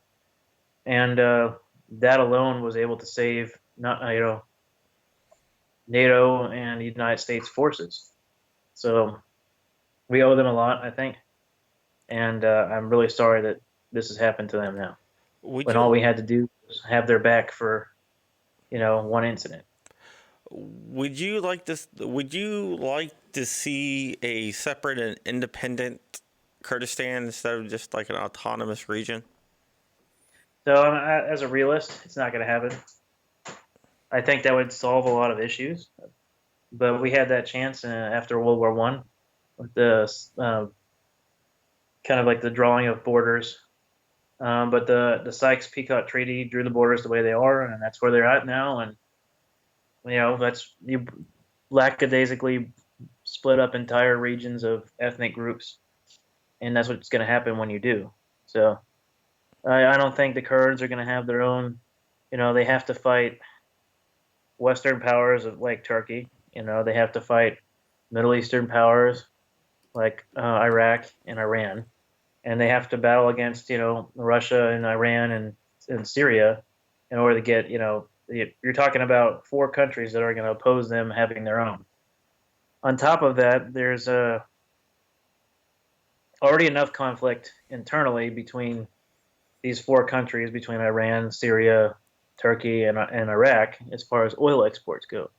and that alone was able to save not NATO and the United States forces. So we owe them a lot, I think, and I'm really sorry that this has happened to them now. When all we had to do was have their back for one incident. Would you like this? Would you like to see a separate and independent Kurdistan instead of just like an autonomous region? So as a realist, it's not going to happen. I think that would solve a lot of issues, but we had that chance after World War I with the kind of like the drawing of borders. But the Sykes-Picot Treaty drew the borders the way they are, and that's where they're at now. And that's you lackadaisically split up entire regions of ethnic groups, and that's what's going to happen when you do. So I don't think the Kurds are going to have their own. They have to fight Western powers like Turkey. They have to fight Middle Eastern powers like Iraq and Iran, and they have to battle against Russia and Iran and Syria in order to get you're talking about 4 countries that are going to oppose them having their own. On top of that, there's already enough conflict internally between these 4 countries, between Iran, Syria, Turkey, and Iraq, as far as oil exports go.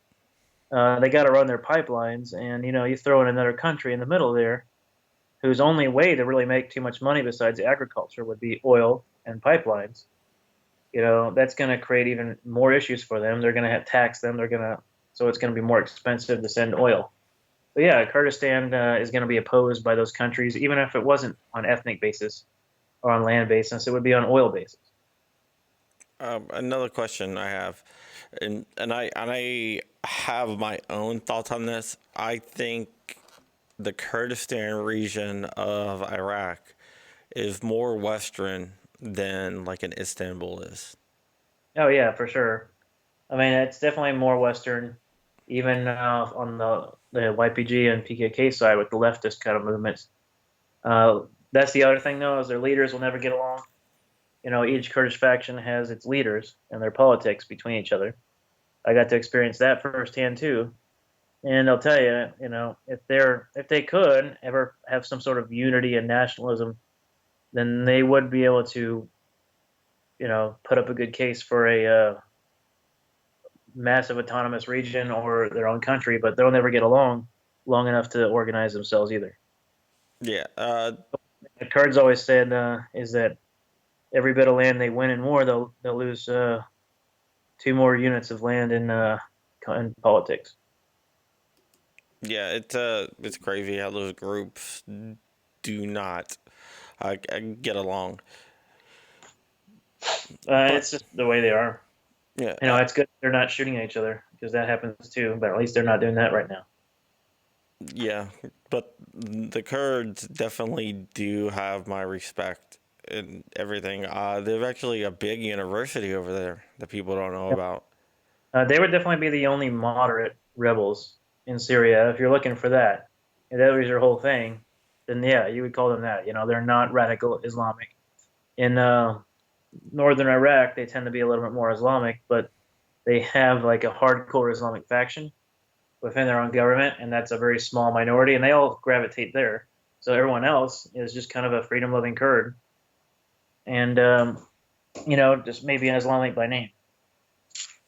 They got to run their pipelines, and you throw in another country in the middle there, whose only way to really make too much money besides agriculture would be oil and pipelines. That's going to create even more issues for them. They're going to have tax them. So it's going to be more expensive to send oil. But yeah, Kurdistan is going to be opposed by those countries, even if it wasn't on ethnic basis or on land basis. It would be on oil basis. Another question I have, and I have my own thoughts on this. I think the Kurdistan region of Iraq is more Western than like an Istanbul is. Oh yeah, for sure. I mean, it's definitely more Western, even on the YPG and PKK side with the leftist kind of movements. Uh, that's the other thing, though, is their leaders will never get along. Each Kurdish faction has its leaders and their politics between each other. I got to experience that firsthand too, and I'll tell you, if they could ever have some sort of unity and nationalism, then they would be able to, put up a good case for a massive autonomous region or their own country, but they'll never get along long enough to organize themselves either. Yeah. The Kurds always said is that every bit of land they win in war, they'll lose 2 more units of land in politics. Yeah. It's crazy how those groups do not get along. It's just the way they are. Yeah. It's good they're not shooting at each other because that happens too. But at least they're not doing that right now. Yeah. But the Kurds definitely do have my respect and everything. There's actually a big university over there that people don't know about. They would definitely be the only moderate rebels in Syria if you're looking for that. If that was your whole thing, then yeah, you would call them that. They're not radical Islamic. In northern Iraq, they tend to be a little bit more Islamic, but they have like a hardcore Islamic faction within their own government, and that's a very small minority, and they all gravitate there. So everyone else is just kind of a freedom-loving Kurd, and just maybe an Islamic by name.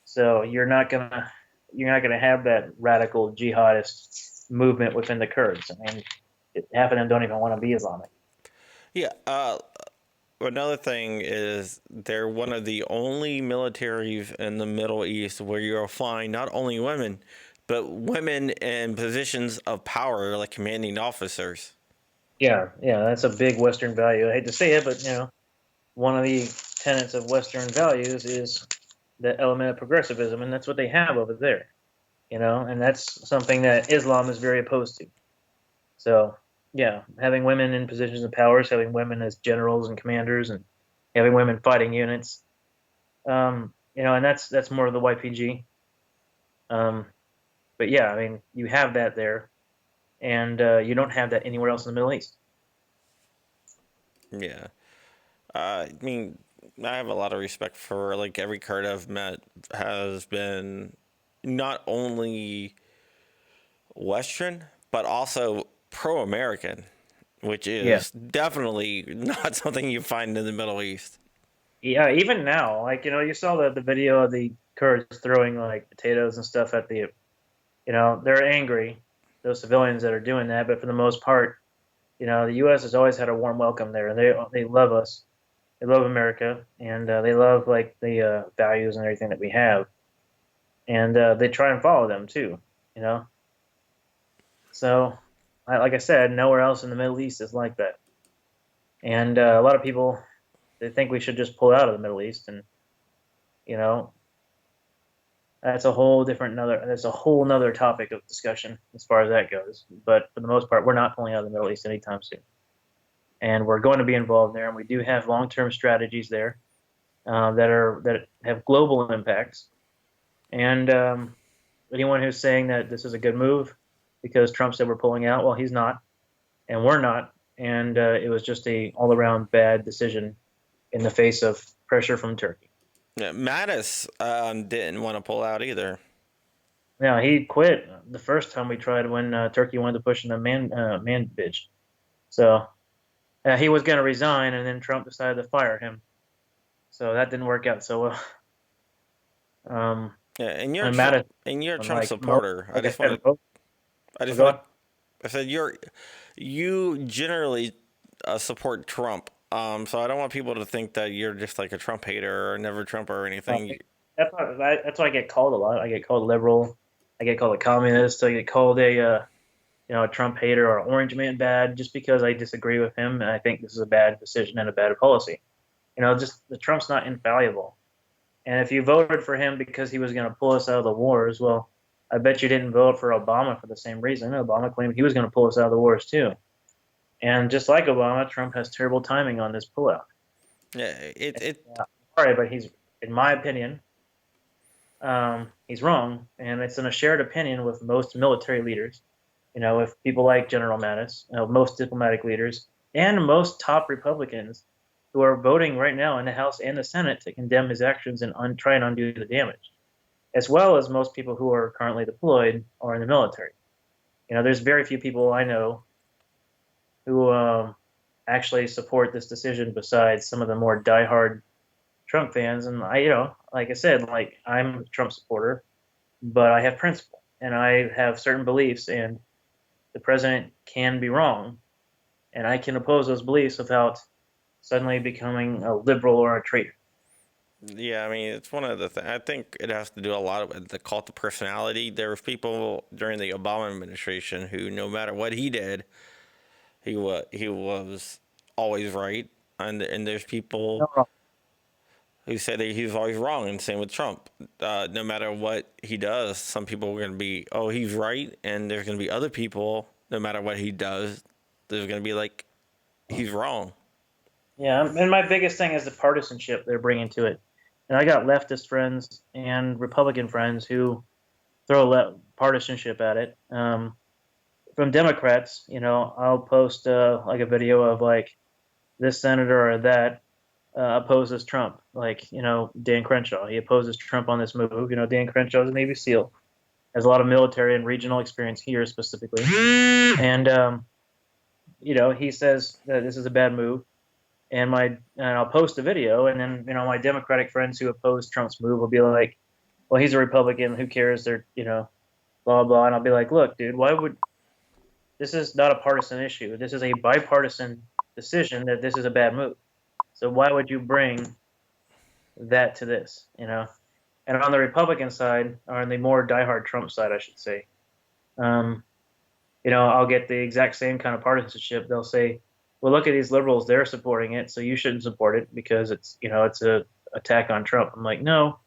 So you're not gonna have that radical jihadist movement within the Kurds. I mean, half of them don't even want to be Islamic. Yeah. Another thing is they're one of the only militaries in the Middle East where you'll find not only women, but women in positions of power, like commanding officers. Yeah, yeah, that's a big Western value. I hate to say it, but one of the tenets of Western values is the element of progressivism, and that's what they have over there. And that's something that Islam is very opposed to. So, yeah, having women in positions of powers, having women as generals and commanders, and having women fighting units, and that's more of the YPG. Um, but yeah, I mean, you have that there, and you don't have that anywhere else in the Middle East. Yeah. I mean, I have a lot of respect for like every Kurd I've met has been not only Western, but also pro American, which Yeah, is definitely not something you find in the Middle East. yeah. Even now, like you saw the video of the Kurds throwing like potatoes and stuff at they're angry, those civilians that are doing that. But for the most part, the U.S. has always had a warm welcome there, and they love us. They love America, and they love like the values and everything that we have, and they try and follow them too. You know, so like I said, nowhere else in the Middle East is like that. And a lot of people they think we should just pull out of the Middle East, and you know that's a whole nother topic of discussion as far as that goes. But for the most part, we're not pulling out of the Middle East anytime soon, and we're going to be involved there, and we do have long-term strategies there that have global impacts. And anyone who's saying that this is a good move because Trump said we're pulling out, well, he's not, and we're not, and it was just a all-around bad decision in the face of pressure from Turkey. Yeah, Mattis didn't want to pull out either. Now he quit the first time we tried when Turkey wanted to push in the man bitch. So he was going to resign, and then Trump decided to fire him. So that didn't work out so well. Yeah, and And Mattis, you're a Trump like most, supporter. like I said, most, I oh, just go want on. I said you generally support Trump. So I don't want people to think that you're just like a Trump hater or never Trump or anything. That's why I get called a lot. I get called liberal. I get called a communist. I get called a Trump hater or orange man bad just because I disagree with him and I think this is a bad decision and a bad policy. Just the Trump's not infallible. And if you voted for him because he was going to pull us out of the wars, well, I bet you didn't vote for Obama for the same reason. Obama claimed he was going to pull us out of the wars too. And just like Obama, Trump has terrible timing on this pullout. Yeah, Sorry, but in my opinion, he's wrong, and it's in a shared opinion with most military leaders. With people like General Mattis, most diplomatic leaders, and most top Republicans who are voting right now in the House and the Senate to condemn his actions and try and undo the damage, as well as most people who are currently deployed or in the military. There's very few people I know who actually support this decision besides some of the more diehard Trump fans. And like I said, like I'm a Trump supporter, but I have principle and I have certain beliefs, and the president can be wrong, and I can oppose those beliefs without suddenly becoming a liberal or a traitor. yeah. I mean, it's one of the things. I think it has to do a lot with the cult of personality. There was people during the Obama administration who, no matter what he did, he was always right, and there's people No, wrong. who say that he was always wrong, and same with Trump. No matter what he does, some people are going to be, oh, he's right, and there's going to be other people, no matter what he does, there's going to be like, he's wrong. Yeah, and my biggest thing is the partisanship they're bringing to it. And I got leftist friends and Republican friends who throw partisanship at it. From Democrats, I'll post like a video of like this senator or that opposes Trump. Like, Dan Crenshaw, he opposes Trump on this move. Dan Crenshaw is a Navy SEAL, has a lot of military and regional experience here specifically. And, he says that this is a bad move. And I'll post a video, and then my Democratic friends who oppose Trump's move will be like, "Well, he's a Republican. Who cares? They're blah blah." And I'll be like, "Look, dude, why would this is not a partisan issue. This is a bipartisan decision that this is a bad move. So why would you bring that to this? And on the Republican side, or on the more diehard Trump side, I should say, um, I'll get the exact same kind of partisanship. They'll say, well, look at these liberals, they're supporting it, so you shouldn't support it because it's a attack on Trump. I'm like, no,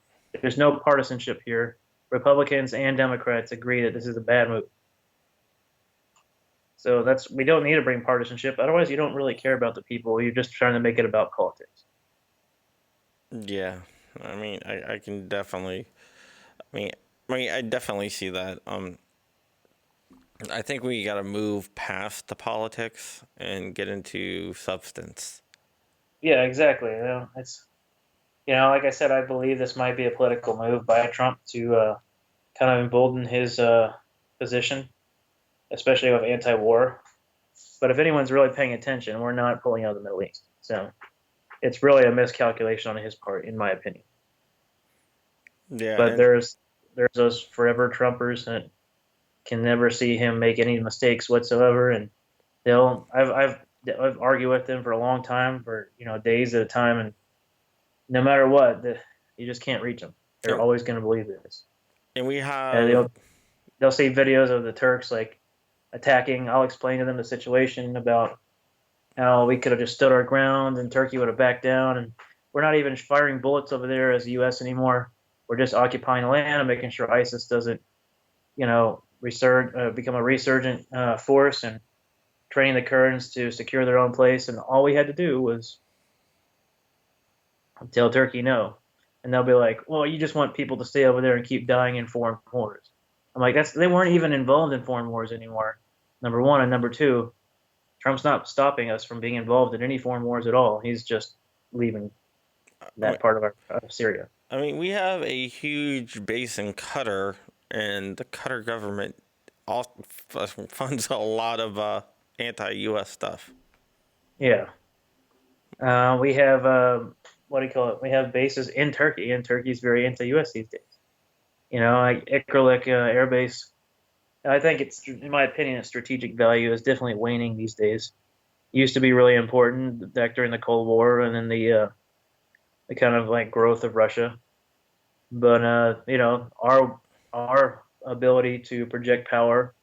there's no partisanship here. Republicans and Democrats agree that this is a bad move. So we don't need to bring partisanship. Otherwise, you don't really care about the people. You're just trying to make it about politics. Yeah, I mean, I can definitely, I definitely see that. I think we got to move past the politics and get into substance. Yeah, exactly. It's like I said, I believe this might be a political move by Trump to kind of embolden his position, especially with anti-war. But if anyone's really paying attention, we're not pulling out of the Middle East. So it's really a miscalculation on his part, in my opinion. Yeah, But there's those forever Trumpers that can never see him make any mistakes whatsoever, and I've argued with them for a long time, for days at a time, and no matter what, you just can't reach them. They're and, always going to believe this. and we And have they'll see videos of the Turks like attacking. I'll explain to them the situation about how we could have just stood our ground and Turkey would have backed down, and we're not even firing bullets over there as the U.S. anymore. We're just occupying the land and making sure ISIS doesn't, become a resurgent force, and training the Kurds to secure their own place. And all we had to do was tell Turkey no. And they'll be like, well, you just want people to stay over there and keep dying in foreign wars. I'm like, they weren't even involved in foreign wars anymore, number one. And number two, Trump's not stopping us from being involved in any foreign wars at all. He's just leaving that part of Syria. I mean, we have a huge base in Qatar, and the Qatar government funds a lot of anti-U.S. stuff. Yeah. We have, what do you call it? We have bases in Turkey, and Turkey's very anti-U.S. these days. Like Ikrillik Air Base. I think it's, in my opinion, its strategic value is definitely waning these days. It used to be really important back during the Cold War and then the kind of like growth of Russia. But our ability to project power,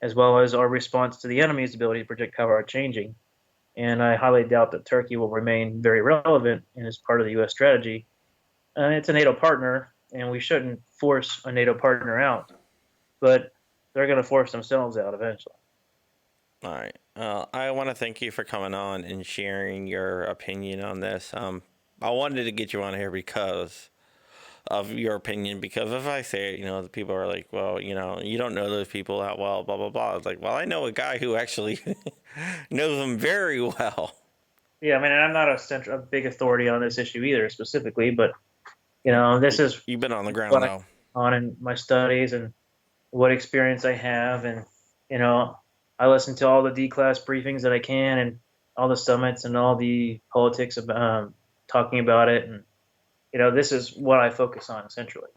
as well as our response to the enemy's ability to project power, are changing. And I highly doubt that Turkey will remain very relevant and as part of the U.S. strategy. It's a NATO partner, and we shouldn't force a NATO partner out, but they're going to force themselves out eventually. All right. I want to thank you for coming on and sharing your opinion on this. I wanted to get you on here because of your opinion, because if I say it, the people are like, well, you don't know those people that well, blah, blah, blah. It's like, well, I know a guy who actually knows them very well. Yeah, I mean, I'm not a big authority on this issue either specifically, but, this is You've been on the ground, what though. on in my studies and what experience I have. And, I listen to all the D-class briefings that I can and all the summits and all the politics about talking about it. And, this is what I focus on essentially.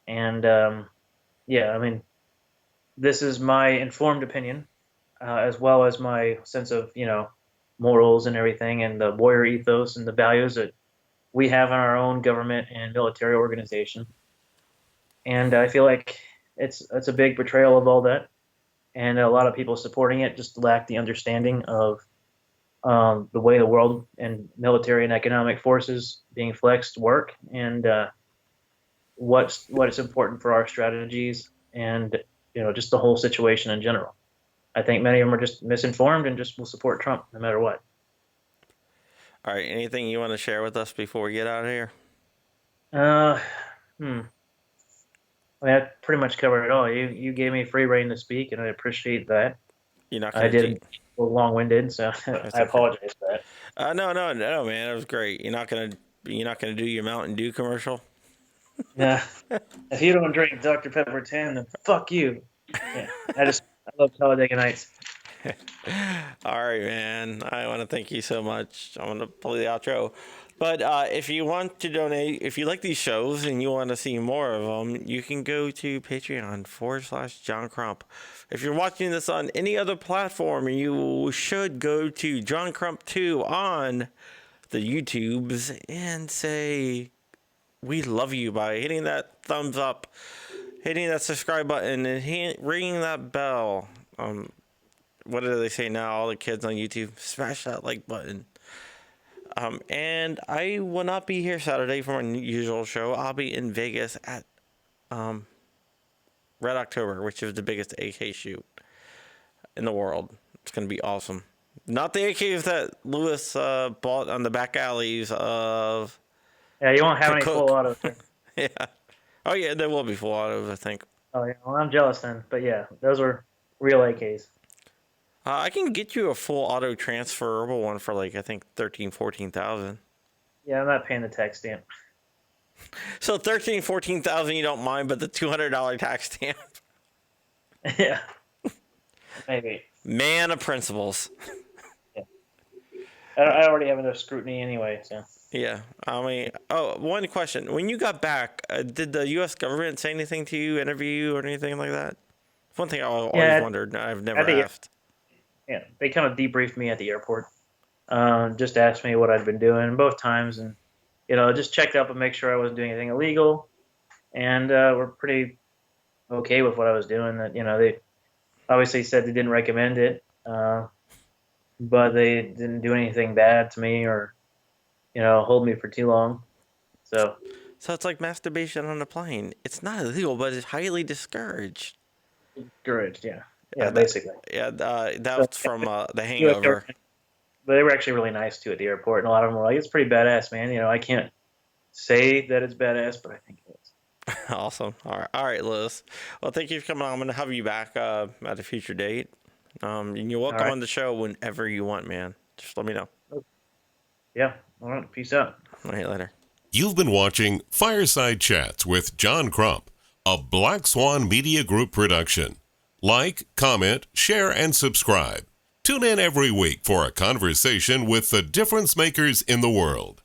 And, I mean, this is my informed opinion, as well as my sense of, morals and everything, and the warrior ethos and the values that we have in our own government and military organization. And I feel like it's a big portrayal of all that, and a lot of people supporting it just lack the understanding of the way the world and military and economic forces being flexed work, and what is important for our strategies, and just the whole situation in general. I think many of them are just misinformed and just will support Trump no matter what. All right. Anything you want to share with us before we get out of here? I mean, I pretty much covered it all. You gave me free reign to speak, and I appreciate that. You're not I going to did a long-winded, so I apologize for that. No, man. It was great. You're not gonna do your Mountain Dew commercial. Yeah. If you don't drink Dr. Pepper 10, then fuck you. Yeah. I love Talladega Nights. All right, man. I want to thank you so much. I want to play the outro. But if you want to donate, if you like these shows and you want to see more of them, you can go to Patreon/John Crump. If you're watching this on any other platform, you should go to John Crump 2 on the YouTubes and say we love you by hitting that thumbs up, hitting that subscribe button, and ringing that bell. What do they say now? All the kids on YouTube, smash that like button. And I will not be here Saturday for my usual show. I'll be in Vegas at Red October, which is the biggest AK shoot in the world. It's going to be awesome. Not the AKs that Lewis bought on the back alleys of... Yeah, you won't have any full autos. Yeah. Oh, yeah, there will be full autos, I think. Oh, yeah. Well, I'm jealous then. But, yeah, those were real AKs. I can get you a full auto transferable one for like, I think, $13,000-$14,000. Yeah, I'm not paying the tax stamp. So $13,000-$14,000 you don't mind, but the $200 tax stamp. Yeah. Maybe. Man of principles. Yeah. I already have enough scrutiny anyway, so. Yeah. I mean, one question. When you got back, did the U.S. government say anything to you, interview you, or anything like that? One thing I always wondered. I've never asked. Yeah, they kind of debriefed me at the airport. Just asked me what I'd been doing both times, and just checked up and make sure I wasn't doing anything illegal, and were pretty okay with what I was doing. That they obviously said they didn't recommend it, but they didn't do anything bad to me or hold me for too long. So it's like masturbation on a plane. It's not illegal, but it's highly discouraged. Discouraged, yeah. Yeah, basically. That's from The Hangover. But they were actually really nice too at the airport, and a lot of them were like, "It's pretty badass, man." I can't say that it's badass, but I think it is. Awesome. All right, Liz. Well, thank you for coming on. I'm gonna have you back at a future date. And you're welcome on the show whenever you want, man. Just let me know. Yeah. All right. Peace out. All right, later. You've been watching Fireside Chats with John Crump, a Black Swan Media Group production. Like, comment, share, and subscribe. Tune in every week for a conversation with the difference makers in the world.